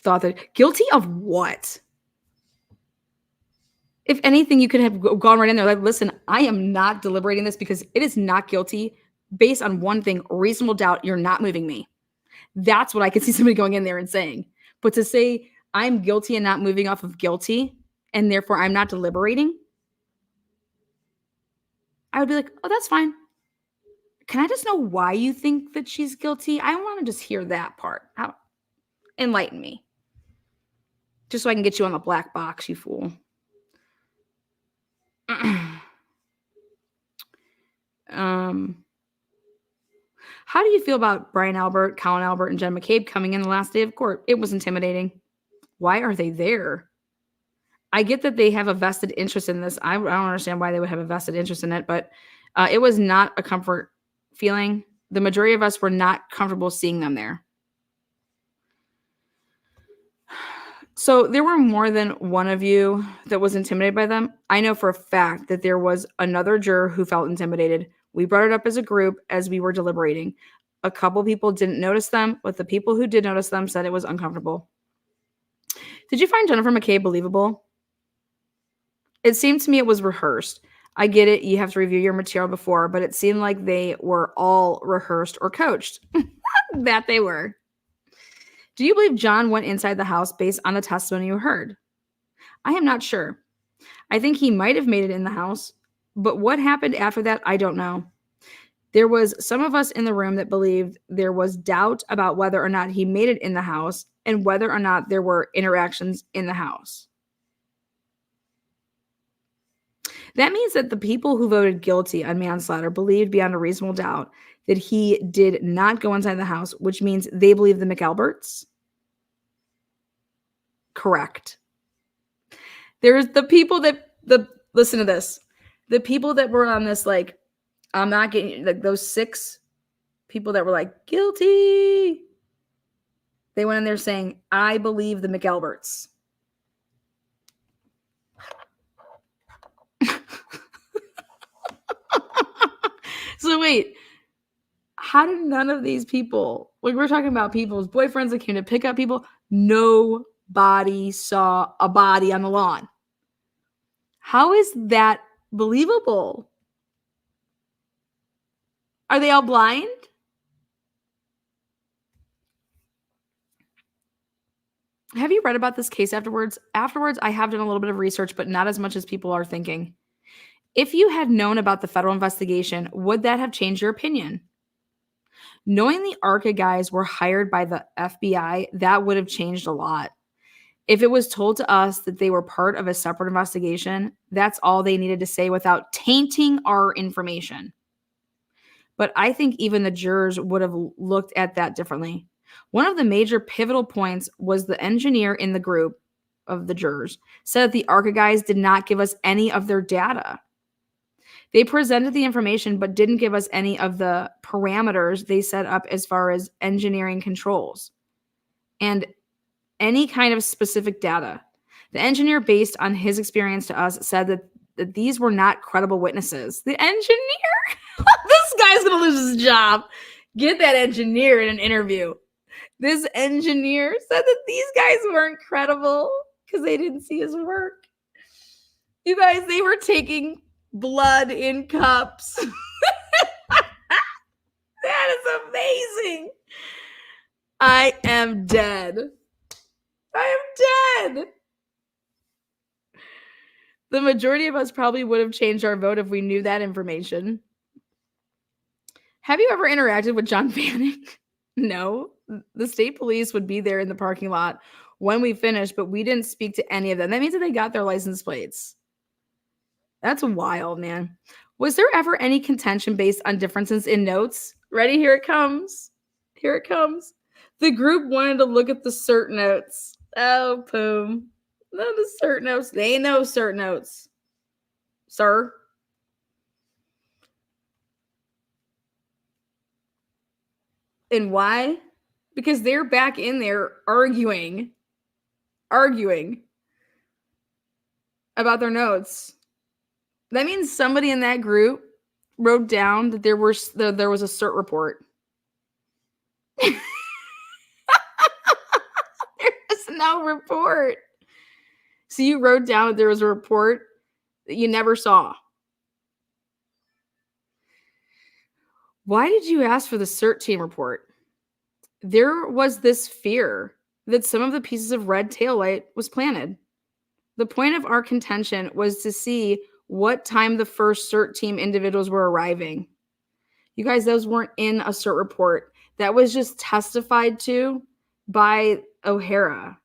Thought that guilty of what? If anything, you could have gone right in there like, listen, I am not deliberating this because it is not guilty based on one thing, reasonable doubt, you're not moving me. That's what I could see somebody going in there and saying. But to say I'm guilty and not moving off of guilty and therefore I'm not deliberating, I would be like, oh, that's fine. Can I just know why you think that she's guilty? I want to just hear that part. Enlighten me. Just so I can get you on the black box, you fool. How do you feel about Brian Albert, Colin Albert, and Jen McCabe coming in the last day of court? It was intimidating. Why are they there? I get that they have a vested interest in this. I don't understand why they would have a vested interest in it, but it was not a comfort feeling. The majority of us were not comfortable seeing them there. So there were more than one of you that was intimidated by them. I know for a fact that there was another juror who felt intimidated. We brought it up as a group as we were deliberating. A couple people didn't notice them, but the people who did notice them said it was uncomfortable. Did you find Jennifer McCabe believable? It seemed to me it was rehearsed. I get it. You have to review your material before, but it seemed like they were all rehearsed or coached. That they were. Do you believe John went inside the house based on the testimony you heard? I am not sure. I think he might have made it in the house, but what happened after that, I don't know. There was some of us in the room that believed there was doubt about whether or not he made it in the house and whether or not there were interactions in the house. That means that the people who voted guilty on manslaughter believed beyond a reasonable doubt that he did not go inside the house, which means they believe the McAlberts. Correct. There's the people that listen to this. The people that were on this, like, I'm not getting, like, those 6 people that were like guilty. They went in there saying, I believe the McAlberts. So wait, how did none of these people, like, we're talking about people's boyfriends that came to pick up people, nobody saw a body on the lawn. How is that believable? Are they all blind? Have you read about this case afterwards? Afterwards, I have done a little bit of research, but not as much as people are thinking. If you had known about the federal investigation, would that have changed your opinion? Knowing the ARCA guys were hired by the FBI, that would have changed a lot. If it was told to us that they were part of a separate investigation, that's all they needed to say without tainting our information. But I think even the jurors would have looked at that differently. One of the major pivotal points was the engineer in the group of the jurors said that the ARCA guys did not give us any of their data. They presented the information, but didn't give us any of the parameters they set up as far as engineering controls and any kind of specific data. The engineer, based on his experience to us, said that these were not credible witnesses. The engineer? This guy's going to lose his job. Get that engineer in an interview. This engineer said that these guys weren't credible because they didn't see his work. You guys, they were taking blood in cups. That is amazing. I am dead. I am dead. The majority of us probably would have changed our vote if we knew that information. Have you ever interacted with John Fanning? No. The state police would be there in the parking lot when we finished, but we didn't speak to any of them. That means that they got their license plates. That's wild, man. Was there ever any contention based on differences in notes? Ready? Here it comes. Here it comes. The group wanted to look at the cert notes. Oh, boom. No, the cert notes. They ain't no cert notes, sir. And why? Because they're back in there arguing about their notes. That means somebody in that group wrote down that there was a cert report. There was no report. So you wrote down that there was a report that you never saw. Why did you ask for the cert team report? There was this fear that some of the pieces of red taillight was planted. The point of our contention was to see what time the first cert team individuals were arriving. You guys, those weren't in a cert report. That was just testified to by O'Hara.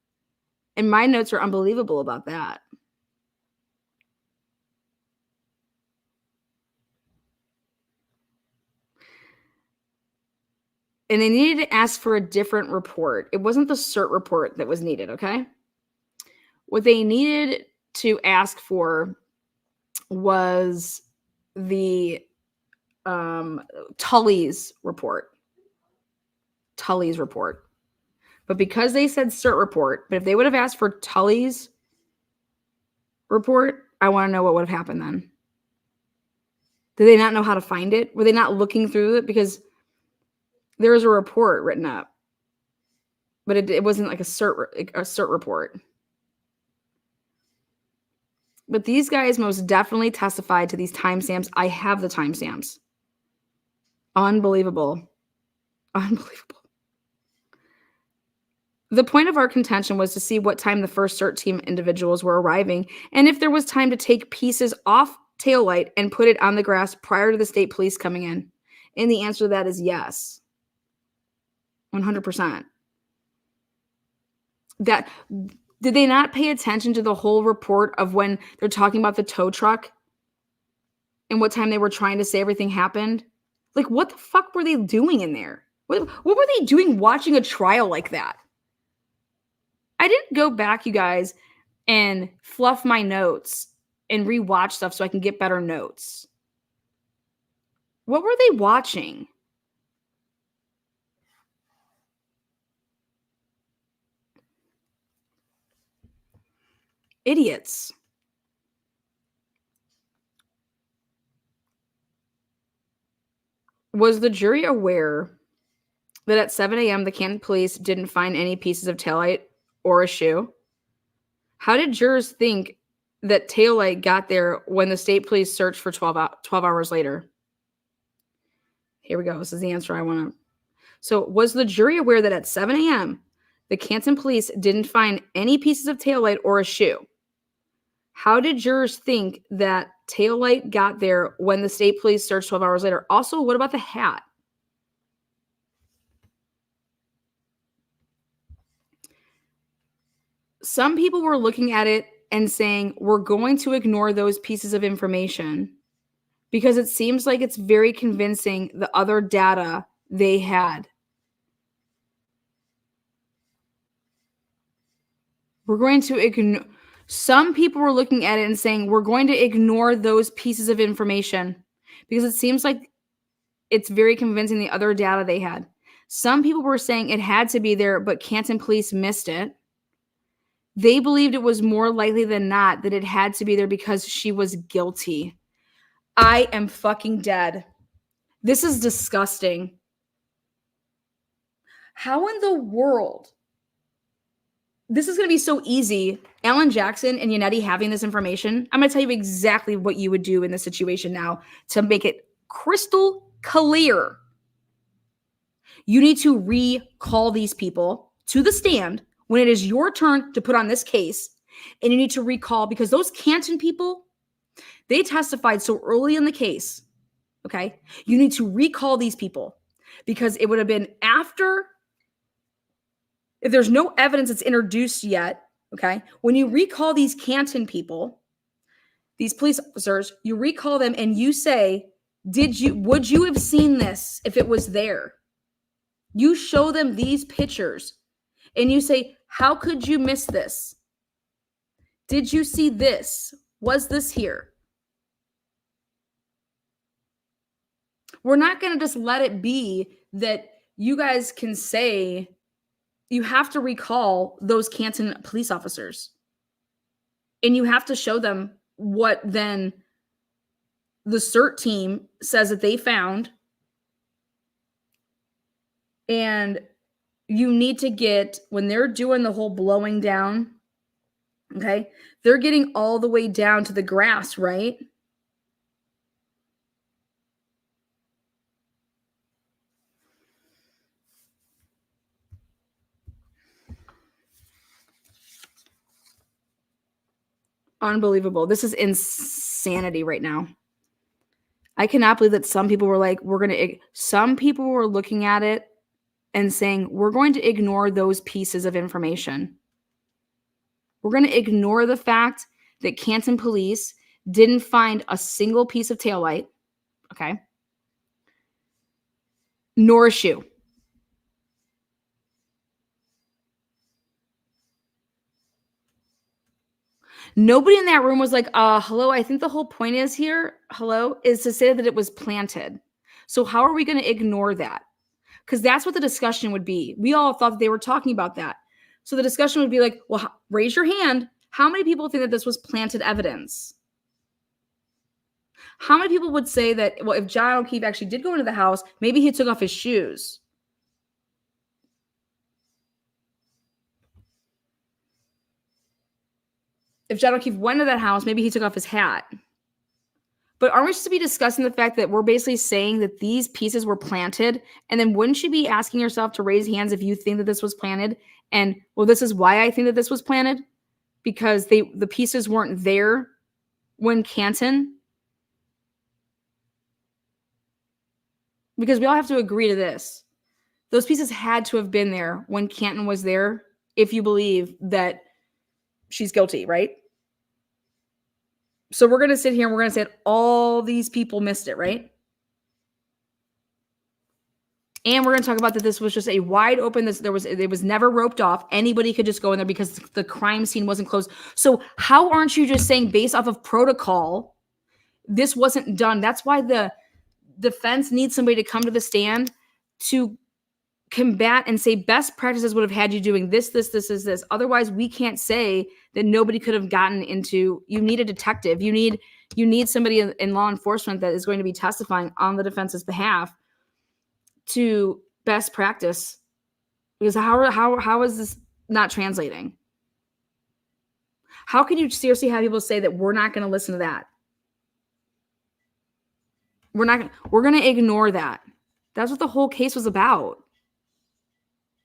And my notes are unbelievable about that. And they needed to ask for a different report. It wasn't the cert report that was needed, okay? What they needed to ask for was the Tully's report. Tully's report. But because they said cert report, but if they would have asked for Tully's report, I want to know what would have happened then. Did they not know how to find it? Were they not looking through it? Because there was a report written up, but it wasn't like a cert report. But these guys most definitely testified to these timestamps. I have the timestamps. Unbelievable. Unbelievable. The point of our contention was to see what time the first cert team individuals were arriving and if there was time to take pieces off taillight and put it on the grass prior to the state police coming in. And the answer to that is yes. 100%. That did they not pay attention to the whole report of when they're talking about the tow truck and what time they were trying to say everything happened? Like, what the fuck were they doing in there? What were they doing watching a trial like that? I didn't go back, you guys, and fluff my notes and rewatch stuff so I can get better notes. What were they watching? Idiots. Was the jury aware that at 7 a.m. the Canton police didn't find any pieces of taillight or a shoe? How did jurors think that taillight got there when the state police searched for 12 hours later? Here we go. This is the answer I want to. So, was the jury aware that at 7 a.m. the Canton police didn't find any pieces of taillight or a shoe? How did jurors think that taillight got there when the state police searched 12 hours later? Also, what about the hat? Some people were looking at it and saying, we're going to ignore those pieces of information because it seems like it's very convincing the other data they had. We're going to ignore. Some people were looking at it and saying, we're going to ignore those pieces of information because it seems like it's very convincing the other data they had. Some people were saying it had to be there, but Canton police missed it. They believed it was more likely than not that it had to be there because she was guilty. I am fucking dead. This is disgusting. How in the world? This is going to be so easy. Alan Jackson and Yannetti having this information. I'm going to tell you exactly what you would do in this situation now to make it crystal clear. You need to recall these people to the stand when it is your turn to put on this case. And you need to recall because those Canton people, they testified so early in the case. Okay. You need to recall these people because it would have been after. If there's no evidence that's introduced yet, okay, when you recall these Canton people, these police officers, you recall them and you say, would you have seen this if it was there? You show them these pictures and you say, how could you miss this? Did you see this? Was this here? We're not going to just let it be that you guys can say. You have to recall those Canton police officers. And you have to show them what then the CERT team says that they found. And you need to get, when they're doing the whole blowing down, okay, they're getting all the way down to the grass, right? Unbelievable. This is insanity right now. I cannot believe that some people were like, some people were looking at it and saying, we're going to ignore those pieces of information. We're going to ignore the fact that Canton police didn't find a single piece of taillight, okay, nor a shoe. Nobody in that room was like, hello, I think the whole point is here, is to say that it was planted. So how are we going to ignore that? Because that's what the discussion would be. We all thought that they were talking about that. So the discussion would be like, well, raise your hand. How many people think that this was planted evidence? How many people would say that, well, if John O'Keefe actually did go into the house, maybe he took off his shoes? If John O'Keefe went to that house, maybe he took off his hat. But aren't we supposed to be discussing the fact that we're basically saying that these pieces were planted? And then wouldn't you be asking yourself to raise hands if you think that this was planted? And, well, this is why I think that this was planted. Because the pieces weren't there when Canton. Because we all have to agree to this. Those pieces had to have been there when Canton was there, if you believe that she's guilty, right? So we're going to sit here and we're going to say that all these people missed it, right? And we're going to talk about that this was just a wide open, it was never roped off. Anybody could just go in there because the crime scene wasn't closed. So how aren't you just saying based off of protocol, this wasn't done? That's why the defense needs somebody to come to the stand to combat and say best practices would have had you doing this. Otherwise, we can't say that nobody could have gotten into. You need a detective. You need somebody in law enforcement that is going to be testifying on the defense's behalf to best practice. Because how is this not translating? How can you seriously have people say that we're not going to listen to that? We're going to ignore that. That's what the whole case was about.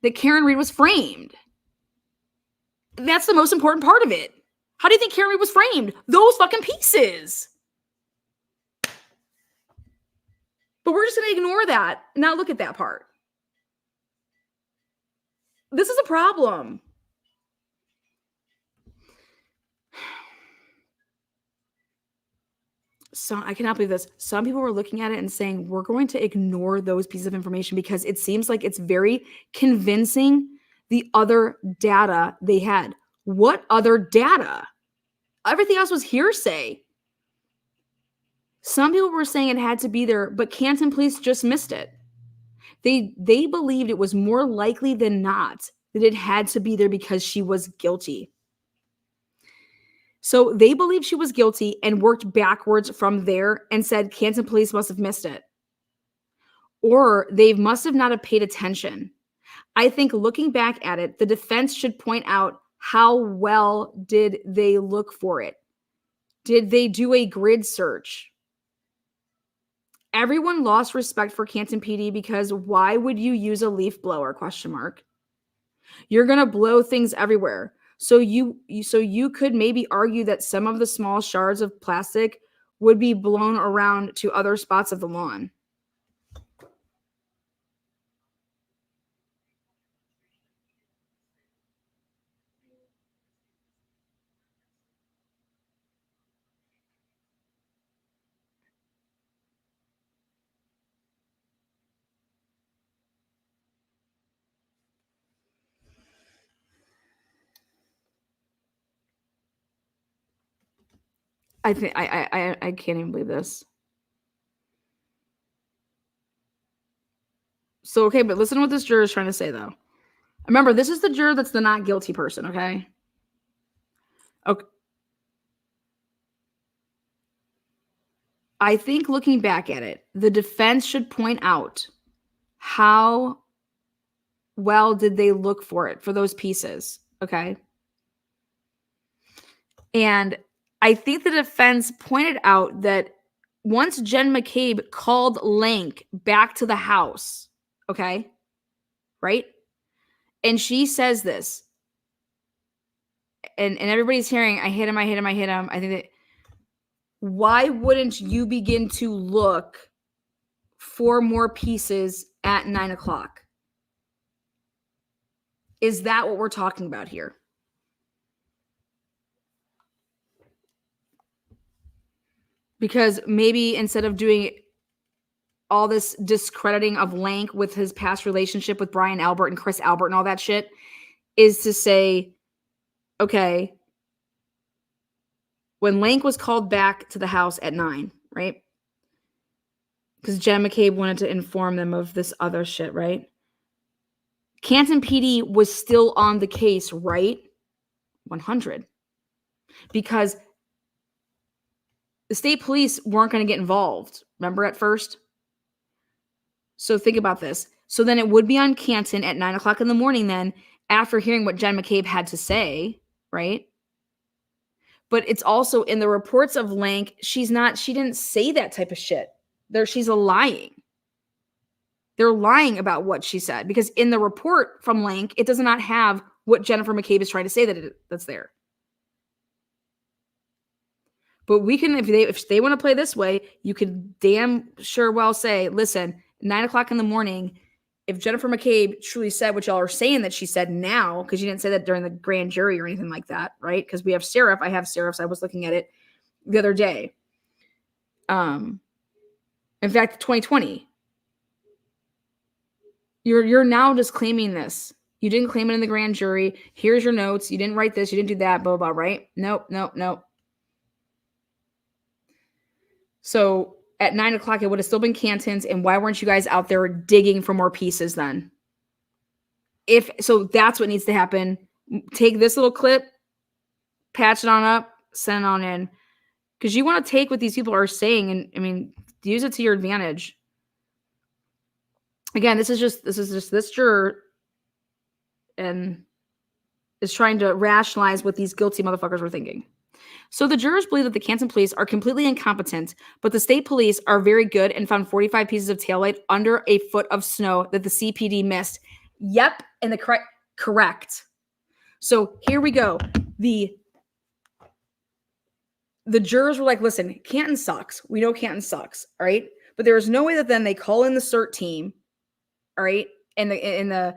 That Karen Reed was framed. That's the most important part of it. How do you think Karen Reed was framed? Those fucking pieces. But we're just going to ignore that and not look at that part. This is a problem. So I cannot believe this. Some people were looking at it and saying, we're going to ignore those pieces of information because it seems like it's very convincing the other data they had. What other data? Everything else was hearsay. Some people were saying it had to be there, but Canton police just missed it. They believed it was more likely than not that it had to be there because she was guilty. So they believed she was guilty and worked backwards from there and said Canton police must have missed it. Or they must have not have paid attention. I think looking back at it, the defense should point out how well did they look for it? Did they do a grid search? Everyone lost respect for Canton PD because why would you use a leaf blower? ? You're going to blow things everywhere. So you could maybe argue that some of the small shards of plastic would be blown around to other spots of the lawn. I think I can't even believe this. So, okay, but listen to what this juror is trying to say, though. Remember, this is the juror that's the not guilty person, okay? Okay. I think looking back at it, the defense should point out how well did they look for it, for those pieces, okay? And I think the defense pointed out that once Jen McCabe called Lank back to the house, okay, right? And she says this, and everybody's hearing, I hit him. I think that, why wouldn't you begin to look for more pieces at 9:00? Is that what we're talking about here? Because maybe instead of doing all this discrediting of Lank with his past relationship with Brian Albert and Chris Albert and all that shit, is to say, okay, when Lank was called back to the house at 9, right? Because Jen McCabe wanted to inform them of this other shit, right? Canton PD was still on the case, right? 100. Because the state police weren't going to get involved. Remember at first? So think about this. So then it would be on Canton at 9 o'clock in the morning then, after hearing what Jen McCabe had to say, right? But it's also in the reports of Lank, she didn't say that type of shit. She's lying. They're lying about what she said because in the report from Lank, it does not have what Jennifer McCabe is trying to say that's there. But we can, if they want to play this way, you could damn sure well say, listen, 9 o'clock in the morning, if Jennifer McCabe truly said what y'all are saying that she said now, because you didn't say that during the grand jury or anything like that, right? Because we have Seraph. I have Seraph's. I was looking at it the other day. In fact, 2020. You're now just claiming this. You didn't claim it in the grand jury. Here's your notes. You didn't write this. You didn't do that, blah, blah, blah, right? Nope. So at 9 o'clock, it would have still been Canton's. And why weren't you guys out there digging for more pieces then? So that's what needs to happen. Take this little clip, patch it on up, send it on in. Because you want to take what these people are saying and, use it to your advantage. Again, this is just this juror and is trying to rationalize what these guilty motherfuckers were thinking. So the jurors believe that the Canton police are completely incompetent, but the state police are very good and found 45 pieces of taillight under a foot of snow that the CPD missed. Yep, and the correct. So here we go. The jurors were like, listen, Canton sucks. We know Canton sucks, all right? But there is no way that then they call in the CERT team, all right, in the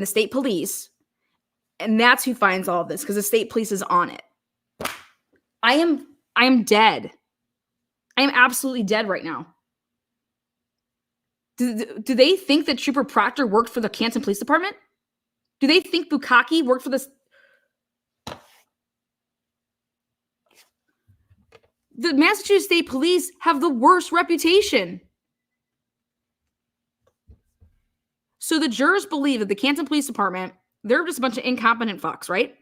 state police, and that's who finds all of this because the state police is on it. I am dead. I am absolutely dead right now. Do they think that Trooper Proctor worked for the Canton Police Department? Do they think Bukaki worked for this? The Massachusetts State Police have the worst reputation. So the jurors believe that the Canton Police Department, they're just a bunch of incompetent fucks, right?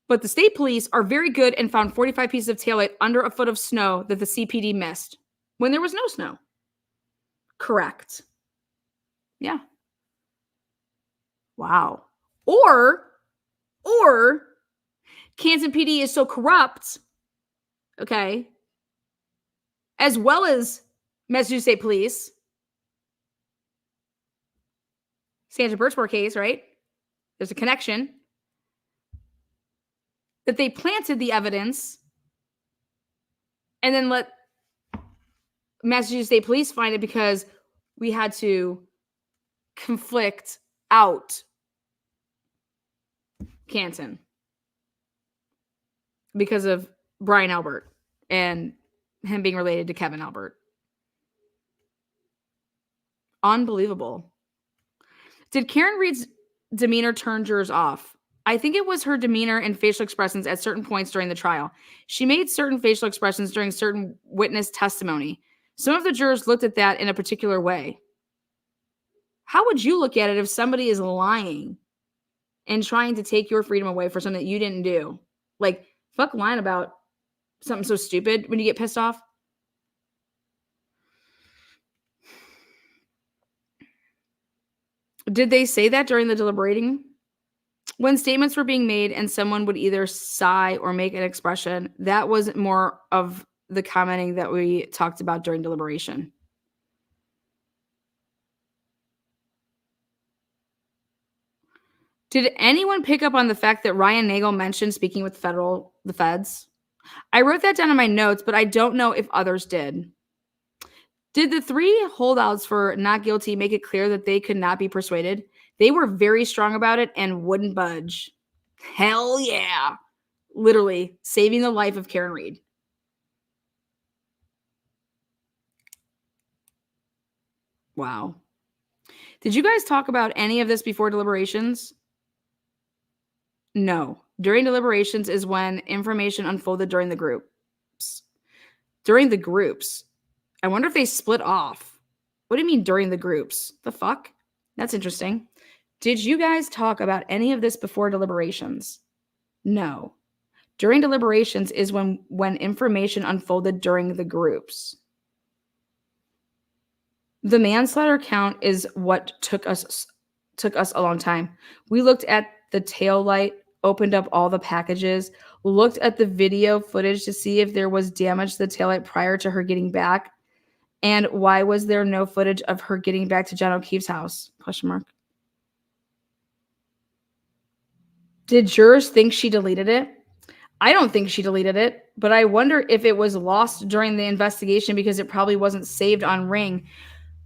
But the state police are very good and found 45 pieces of taillight under a foot of snow that the CPD missed when there was no snow. Correct. Yeah. Wow. Or Canton PD is so corrupt, okay, as well as Massachusetts State Police, Sandra Birchmore case, right? There's a connection. That they planted the evidence and then let Massachusetts State Police find it because we had to conflict out Canton because of Brian Albert and him being related to Kevin Albert. Unbelievable. Did Karen Reed's demeanor turn jurors off? I think it was her demeanor and facial expressions at certain points during the trial. She made certain facial expressions during certain witness testimony. Some of the jurors looked at that in a particular way. How would you look at it if somebody is lying and trying to take your freedom away for something that you didn't do? Like, fuck lying about something so stupid when you get pissed off. Did they say that during the deliberating? When statements were being made and someone would either sigh or make an expression, that was more of the commenting that we talked about during deliberation. Did anyone pick up on the fact that Ryan Nagel mentioned speaking with the feds? I wrote that down in my notes, but I don't know if others did. Did the three holdouts for not guilty make it clear that they could not be persuaded? They were very strong about it and wouldn't budge. Hell yeah. Literally saving the life of Karen Reed. Wow. Did you guys talk about any of this before deliberations? No. During deliberations is when information unfolded during the groups. During the groups. I wonder if they split off. What do you mean during the groups? The fuck? That's interesting. Did you guys talk about any of this before deliberations? No. During deliberations is when information unfolded during the groups. The manslaughter count is what took us a long time. We looked at the tail light, opened up all the packages, looked at the video footage to see if there was damage to the taillight prior to her getting back. And why was there no footage of her getting back to John O'Keefe's house? Question mark. Did jurors think she deleted it? I don't think she deleted it, but I wonder if it was lost during the investigation because it probably wasn't saved on Ring.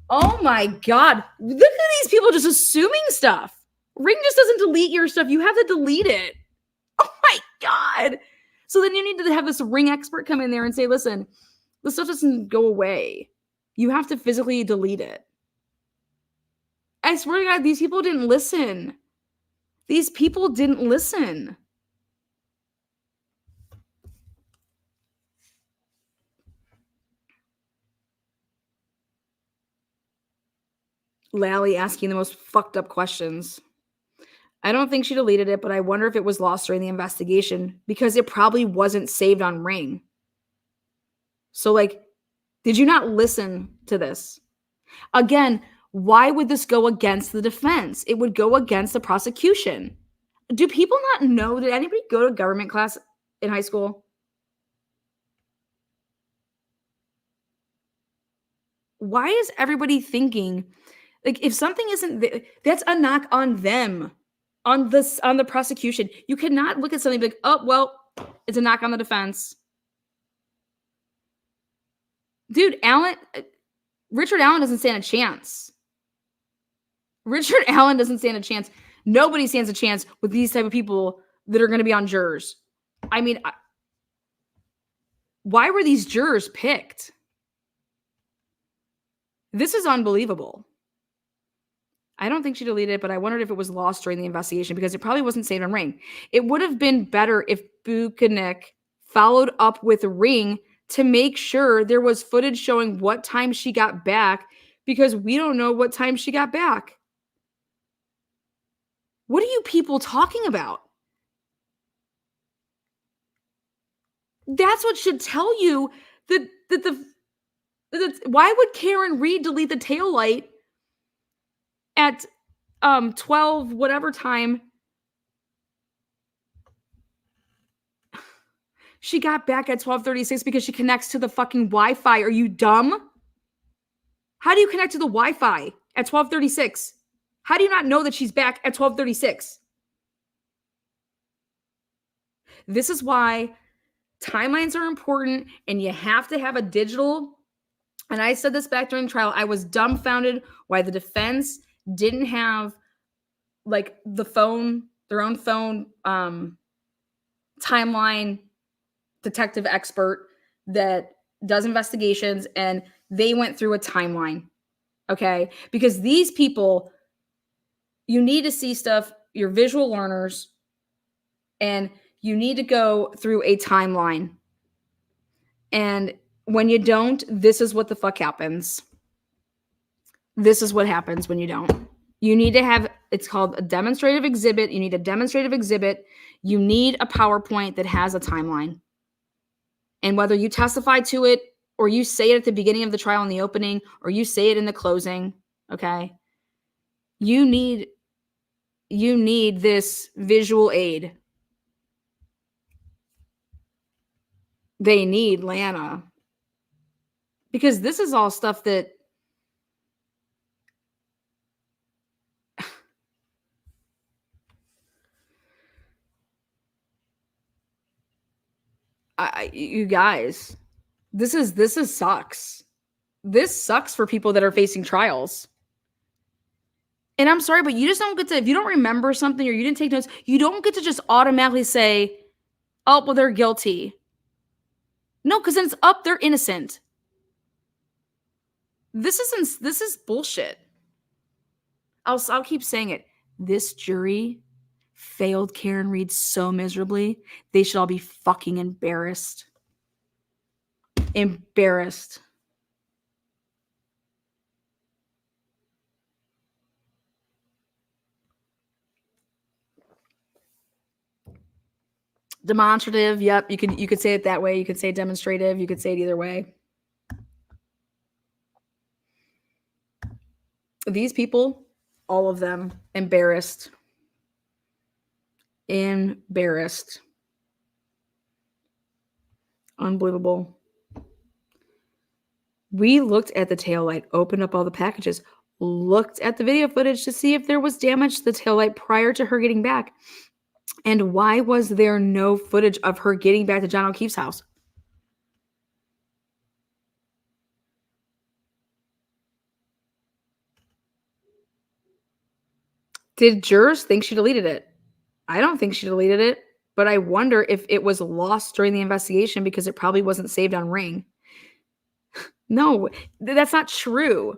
Oh my God. Look at these people just assuming stuff. Ring just doesn't delete your stuff. You have to delete it. Oh my God. So then you need to have this Ring expert come in there and say, listen, the stuff doesn't go away. You have to physically delete it. I swear to God, these people didn't listen. These people didn't listen. Lally asking the most fucked up questions. I don't think she deleted it, but I wonder if it was lost during the investigation because it probably wasn't saved on Ring. So, like, did you not listen to this? Again, why would this go against the defense? It would go against the prosecution. Do people not know? Did anybody go to government class in high school? Why is everybody thinking, like, if something isn't, that's a knock on them, on the prosecution. You cannot look at something and be like, oh, well, it's a knock on the defense. Dude, Richard Allen doesn't stand a chance. Richard Allen doesn't stand a chance. Nobody stands a chance with these type of people that are going to be on jurors. I mean, why were these jurors picked? This is unbelievable. I don't think she deleted it, but I wondered if it was lost during the investigation because it probably wasn't saved on Ring. It would have been better if Buchanan followed up with Ring to make sure there was footage showing what time she got back because we don't know what time she got back. What are you people talking about? That's what should tell you that why would Karen Reed delete the taillight at 12 whatever time she got back at 12:36 because she connects to the fucking Wi-Fi? Are you dumb? How do you connect to the Wi-Fi at 12:36? How do you not know that she's back at 12:36? This is why timelines are important and you have to have a digital. And I said this back during trial. I was dumbfounded why the defense didn't have like their own phone timeline detective expert that does investigations, and they went through a timeline. Okay? Because these people, you need to see stuff, you're visual learners, and you need to go through a timeline. And when you don't, this is what the fuck happens. This is what happens when you don't. You need to have, it's called a demonstrative exhibit. You need a demonstrative exhibit. You need a PowerPoint that has a timeline. And whether you testify to it or you say it at the beginning of the trial in the opening or you say it in the closing, okay? You need this visual aid. They need Lana. Because this is all stuff that you guys, this sucks. This sucks for people that are facing trials. And I'm sorry, but you just don't get to, if you don't remember something or you didn't take notes, you don't get to just automatically say, oh, well, they're guilty. No, because then it's up, they're innocent. This is bullshit. I'll keep saying it. This jury failed Karen Reed so miserably. They should all be fucking embarrassed. Embarrassed. Demonstrative, yep. You could say it that way. You could say demonstrative. You could say it either way. These people, all of them, embarrassed. Embarrassed. Unbelievable. We looked at the taillight, opened up all the packages, looked at the video footage to see if there was damage to the taillight prior to her getting back. And why was there no footage of her getting back to John O'Keefe's house? Did jurors think she deleted it? I don't think she deleted it, but I wonder if it was lost during the investigation because it probably wasn't saved on Ring. No, that's not true.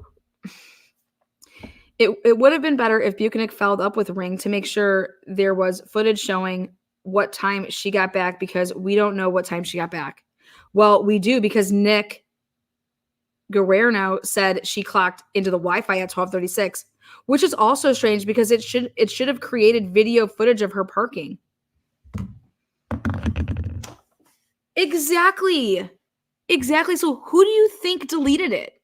It would have been better if Buchanan followed up with Ring to make sure there was footage showing what time she got back, because we don't know what time she got back. Well, we do, because Nick Guerrero said she clocked into the Wi-Fi at 12:36, which is also strange because it should have created video footage of her parking. Exactly. So who do you think deleted it?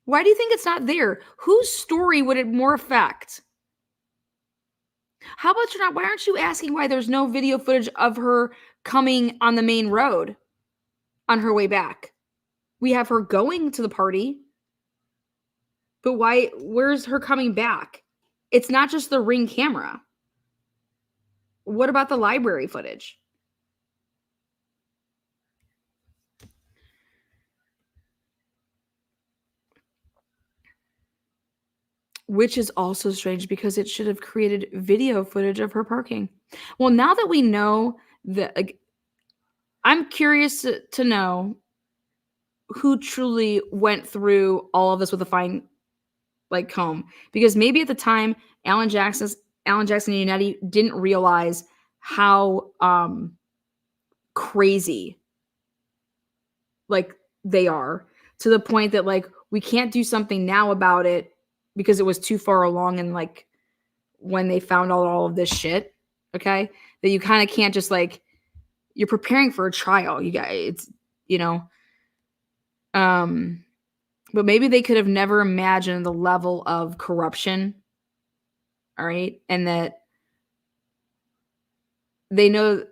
Why do you think it's not there? Whose story would it more affect? How about why aren't you asking why there's no video footage of her coming on the main road on her way back? We have her going to the party, but where's her coming back? It's not just the Ring camera. What about the library footage? Which is also strange because it should have created video footage of her parking. Well, now that we know that, I'm curious to know who truly went through all of this with a fine comb, because maybe at the time Alan Jackson and Unetti didn't realize how crazy they are, to the point that we can't do something now about it because it was too far along, and when they found out all of this shit, okay, that you kind of can't just you're preparing for a trial, you guys, it's but maybe they could have never imagined the level of corruption, all right, and that they know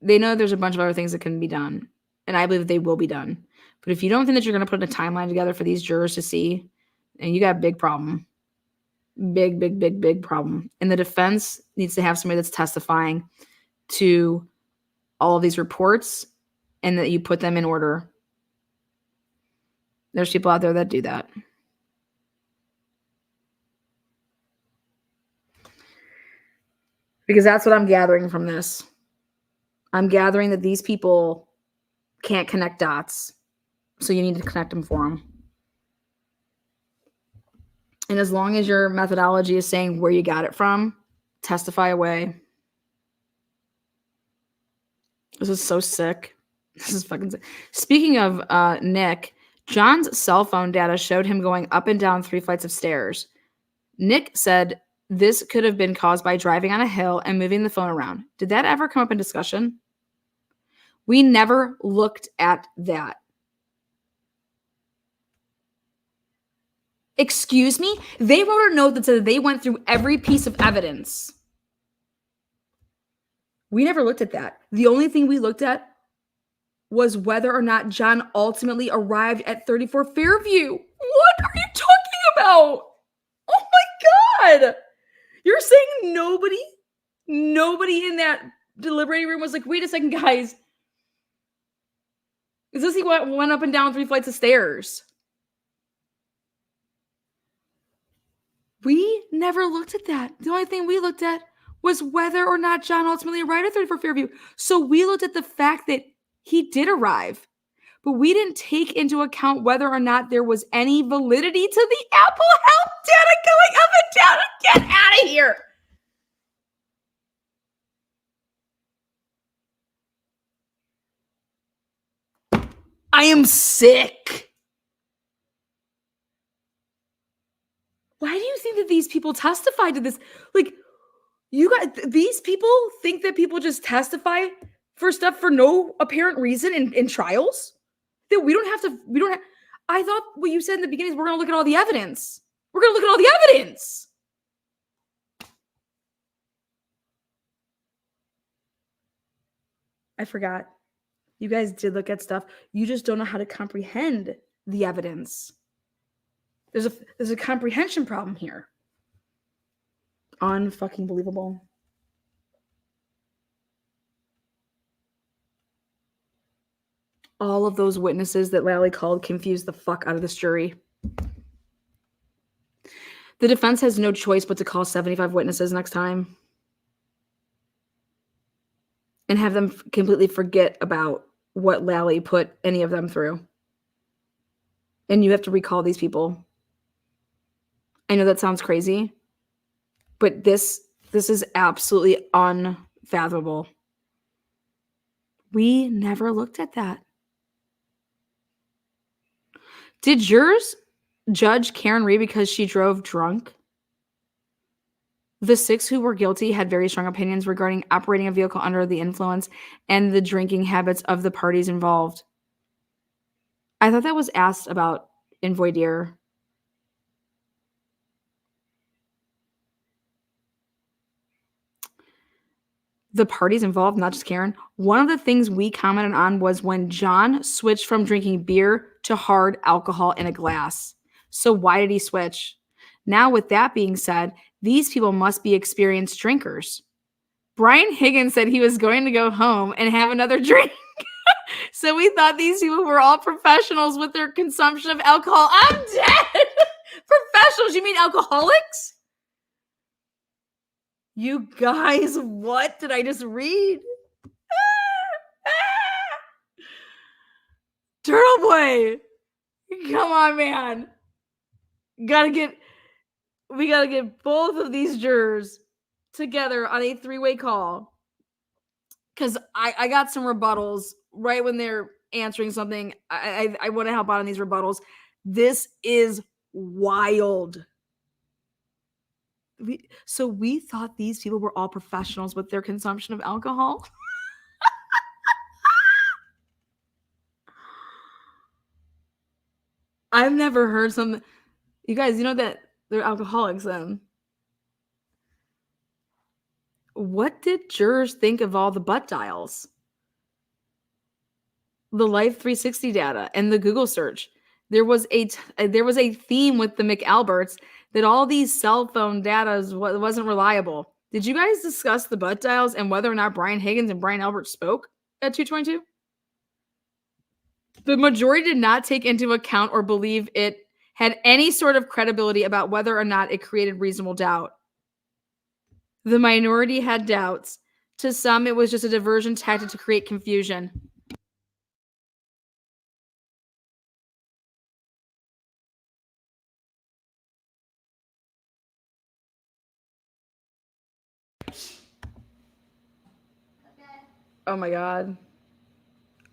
there's a bunch of other things that can be done, and I believe they will be done. But if you don't think that you're going to put a timeline together for these jurors to see, and you got a big problem. Big problem. And the defense needs to have somebody that's testifying to all of these reports, and that you put them in order. There's people out there that do that. Because that's what I'm gathering from this. I'm gathering that these people can't connect dots. So you need to connect them for them. And as long as your methodology is saying where you got it from, testify away. This is so sick. This is fucking sick. Speaking of Nick, John's cell phone data showed him going up and down 3 flights of stairs. Nick said this could have been caused by driving on a hill and moving the phone around. Did that ever come up in discussion? We never looked at that. Excuse me? They wrote a note that said they went through every piece of evidence. We never looked at that. The only thing we looked at was whether or not John ultimately arrived at 34 Fairview. What are you talking about? Oh my God. You're saying nobody in that deliberating room was like, wait a second, guys. Is this he went up and down 3 flights of stairs? We never looked at that. The only thing we looked at was whether or not John ultimately arrived at 34 Fairview. So we looked at the fact that he did arrive. but we didn't take into account whether or not there was any validity to the Apple Health data going up and down. Get out of here. I am sick. Why do you think that these people testified to this? Like, these people think that people just testify for stuff for no apparent reason in trials? That we don't have, I thought what you said in the beginning is we're going to look at all the evidence. We're going to look at all the evidence. I forgot. You guys did look at stuff. You just don't know how to comprehend the evidence. There's a comprehension problem here. Unfucking believable. All of those witnesses that Lally called confused the fuck out of this jury. The defense has no choice but to call 75 witnesses next time and have them completely forget about what Lally put any of them through. And you have to recall these people. I know that sounds crazy, but this is absolutely unfathomable. We never looked at that. Did jurors judge Karen Reed because she drove drunk? The 6 who were guilty had very strong opinions regarding operating a vehicle under the influence and the drinking habits of the parties involved. I thought that was asked about in voir dire. The parties involved, not just Karen. One of the things we commented on was when John switched from drinking beer to hard alcohol in a glass. So why did he switch? Now, with that being said, these people must be experienced drinkers. Brian Higgins said he was going to go home and have another drink. So we thought these people were all professionals with their consumption of alcohol. I'm dead. Professionals? You mean alcoholics? You guys, what did I just read? Turtleboy. Come on, man. We gotta get both of these jurors together on a 3-way call. Because I got some rebuttals right when they're answering something. I want to help out on these rebuttals. This is wild. So we thought these people were all professionals with their consumption of alcohol. I've never heard something. You guys, you know that they're alcoholics then. What did jurors think of all the butt dials? The Life 360 data and the Google search. There was a theme with the McAlberts that all these cell phone data wasn't reliable. Did you guys discuss the butt dials and whether or not Brian Higgins and Brian Albert spoke at 222? The majority did not take into account or believe it had any sort of credibility about whether or not it created reasonable doubt. The minority had doubts. To some, it was just a diversion tactic to create confusion. Oh my God.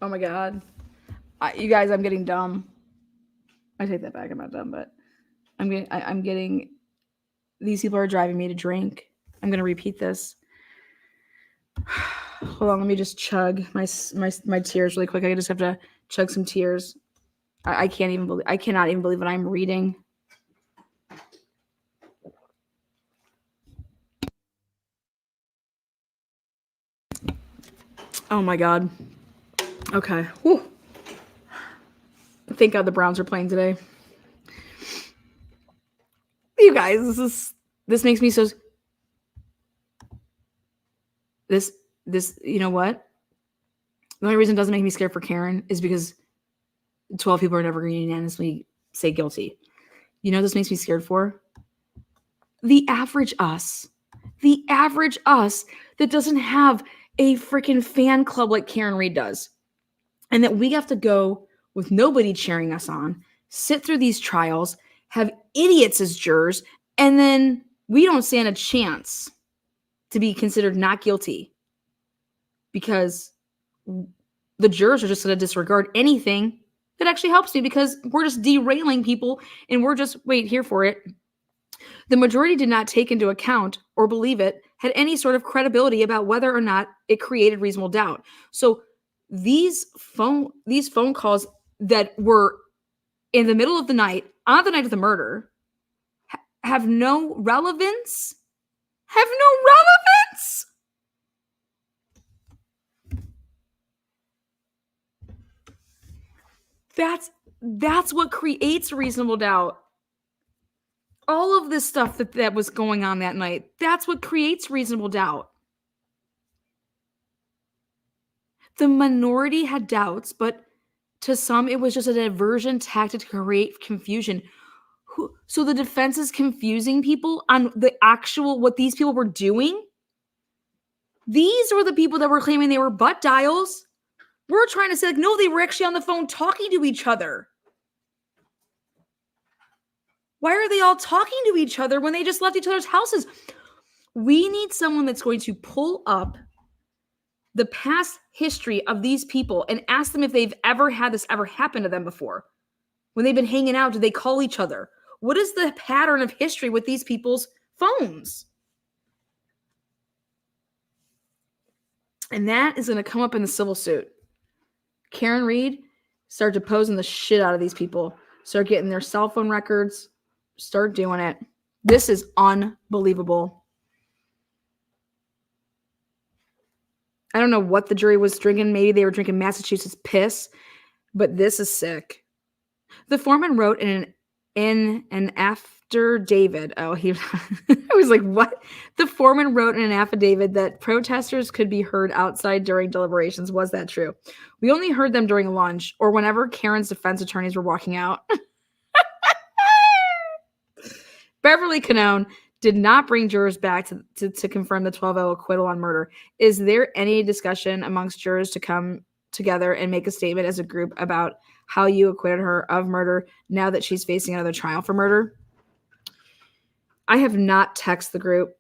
Oh my God. You guys, I'm getting dumb. I take that back. I'm not dumb, but I'm getting, these people are driving me to drink. I'm going to repeat this. Hold on. Let me just chug my tears really quick. I just have to chug some tears. I cannot even believe what I'm reading. Oh my God. Okay. Whew. Thank God the Browns are playing today. You guys, this makes me so. This, you know what? The only reason it doesn't make me scared for Karen is because 12 people are never going to unanimously say guilty. You know what this makes me scared for? The average us that doesn't have a freaking fan club like Karen Reed does. And that we have to go with nobody cheering us on, sit through these trials, have idiots as jurors, and then we don't stand a chance to be considered not guilty because the jurors are just going to disregard anything that actually helps me because we're just derailing people and we're just, wait, here for it. The majority did not take into account or believe it had any sort of credibility about whether or not it created reasonable doubt. So these phone calls that were in the middle of the night, on the night of the murder, have no relevance. Have no relevance. That's what creates reasonable doubt. All of this stuff that was going on that night, that's what creates reasonable doubt. The minority had doubts, but to some, it was just a diversion tactic to create confusion. So the defense is confusing people on the actual, what these people were doing? These were the people that were claiming they were butt dials. We're trying to say, like, no, they were actually on the phone talking to each other. Why are they all talking to each other when they just left each other's houses? We need someone that's going to pull up the past history of these people and ask them if they've ever had this ever happen to them before. When they've been hanging out, do they call each other? What is the pattern of history with these people's phones? And that is going to come up in the civil suit. Karen Reed, start deposing the shit out of these people. Start getting their cell phone records. Start doing it. This is unbelievable. I don't know what the jury was drinking. Maybe they were drinking Massachusetts piss, but this is sick. The foreman wrote in an affidavit. Oh, I was like, what? The foreman wrote in an affidavit that protesters could be heard outside during deliberations. Was that true? We only heard them during lunch or whenever Karen's defense attorneys were walking out. Beverly Canone did not bring jurors back to confirm the 12-0 acquittal on murder. Is there any discussion amongst jurors to come together and make a statement as a group about how you acquitted her of murder now that she's facing another trial for murder? I have not texted the group.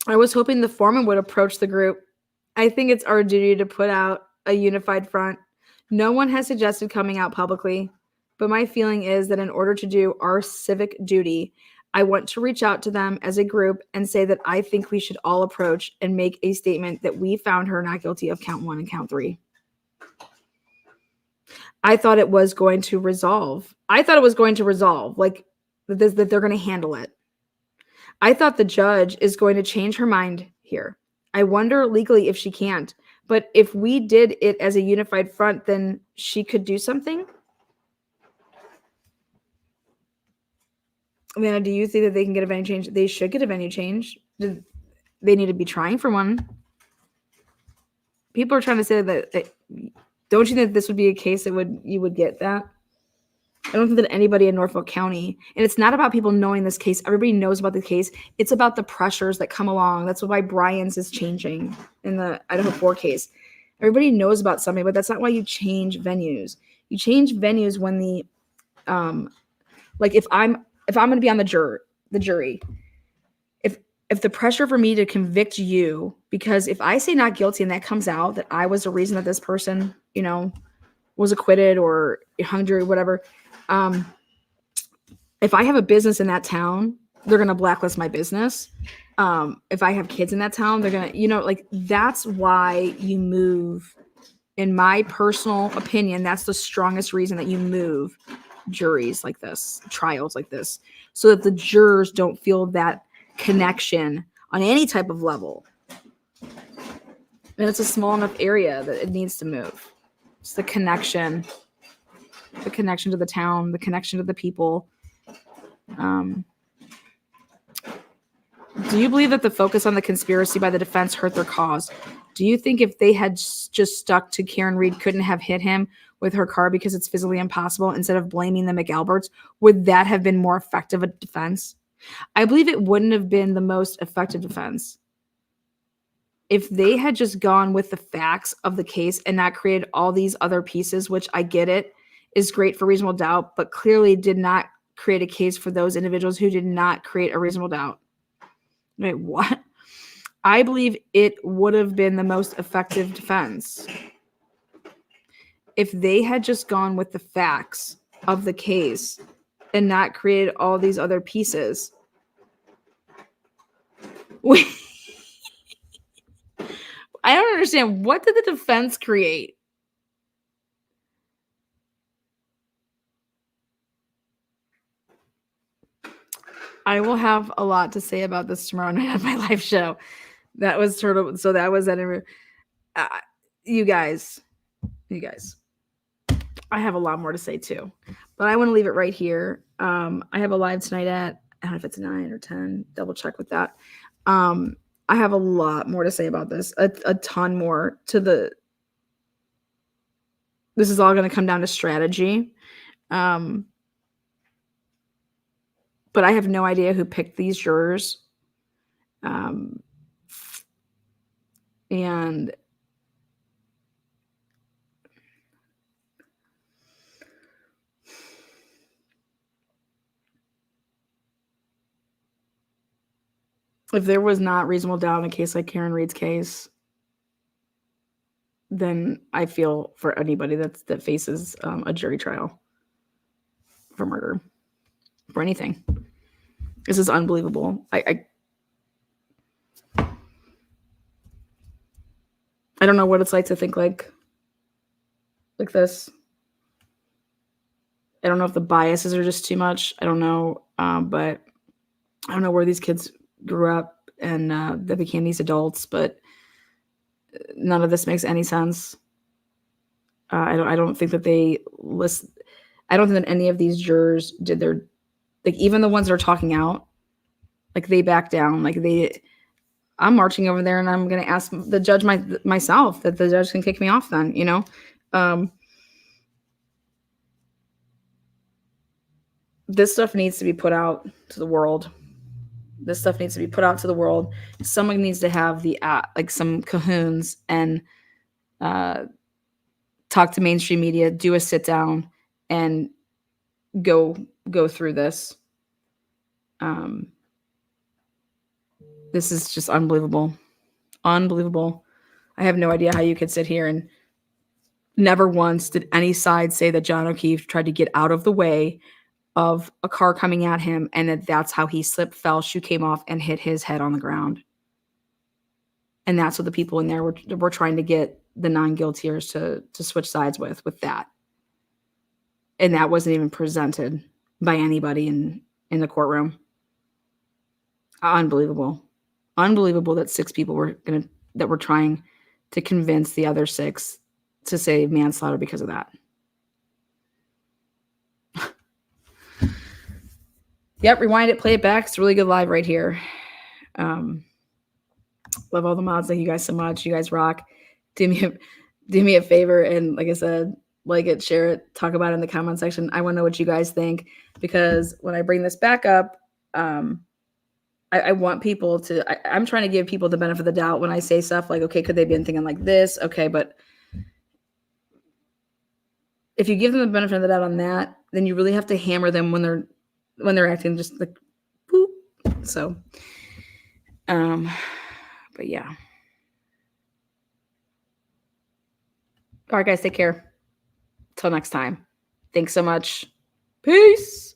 I was hoping the foreman would approach the group. I think it's our duty to put out a unified front. No one has suggested coming out publicly, but my feeling is that in order to do our civic duty, I want to reach out to them as a group and say that I think we should all approach and make a statement that we found her not guilty of count 1 and count 3. I thought it was going to resolve. Like that they're going to handle it. I thought the judge is going to change her mind here. I wonder legally if she can't. But if we did it as a unified front, then she could do something. Amanda, do you think that they can get a venue change? They should get a venue change. They need to be trying for one. People are trying to say that. Don't you think this would be a case that you would get that? I don't think that anybody in Norfolk County, and it's not about people knowing this case. Everybody knows about the case. It's about the pressures that come along. That's why Bryan's is changing in the Idaho 4 case. Everybody knows about something, but that's not why you change venues. You change venues when the, like if I'm going to be on the jury, if the pressure for me to convict you, because if I say not guilty and that comes out that I was the reason that this person, was acquitted or hung jury, whatever. If I have a business in that town, they're going to blacklist my business. If I have kids in that town, they're going to, that's why you move. In my personal opinion, that's the strongest reason that you move juries like this, trials like this, so that the jurors don't feel that connection on any type of level. And it's a small enough area that it needs to move. It's the connection to the town, the connection to the people. Do you believe that the focus on the conspiracy by the defense hurt their cause? Do you think if they had just stuck to Karen Reed couldn't have hit him with her car because it's physically impossible instead of blaming the McAlberts, would that have been more effective a defense? I believe it wouldn't have been the most effective defense. If they had just gone with the facts of the case and not created all these other pieces, which I get it, is great for reasonable doubt, but clearly did not create a case for those individuals who did not create a reasonable doubt. Wait, what? I believe it would have been the most effective defense if they had just gone with the facts of the case and not created all these other pieces. I don't understand. What did the defense create? I will have a lot to say about this tomorrow night on my live show. That was Turtle. So that was that. You guys, I have a lot more to say too, but I want to leave it right here. I have a live tonight at, I don't know if it's 9 or 10, double check with that. I have a lot more to say about this, a ton more this is all going to come down to strategy. But I have no idea who picked these jurors. And if there was not reasonable doubt in a case like Karen Reed's case, then I feel for anybody that faces a jury trial for murder, for anything. This is unbelievable. I don't know what it's like to think like this. I don't know if the biases are just too much. I don't know, but I don't know where these kids grew up and they became these adults, but none of this makes any sense. I don't think that they list. I don't think that any of these jurors did their, like, even the ones that are talking out, like they back down. Like I'm marching over there and I'm going to ask the judge myself that the judge can kick me off then, you know? This stuff needs to be put out to the world. This stuff needs to be put out to the world. Someone needs to have like some cahoons and talk to mainstream media, do a sit down and go through this. This is just unbelievable. Unbelievable. I have no idea how you could sit here and never once did any side say that John O'Keefe tried to get out of the way of a car coming at him and that's how he slipped, fell, shoe came off, and hit his head on the ground. And that's what the people in there were trying to get the non-guiltiers to switch sides with that. And that wasn't even presented by anybody in the courtroom. Unbelievable. Unbelievable that 6 people were trying to convince the other 6 to say manslaughter because of that. Yep, rewind it, play it back. It's really good live right here. Love all the mods. Thank you guys so much. You guys rock. Do me a favor and, like I said, like it, share it, talk about it in the comment section. I want to know what you guys think, because when I bring this back up, I want people to, I'm trying to give people the benefit of the doubt when I say stuff like, okay, could they have been thinking like this? Okay, but if you give them the benefit of the doubt on that, then you really have to hammer them when they're acting just like, boop. So, but yeah. All right, guys, take care. Till next time. Thanks so much. Peace.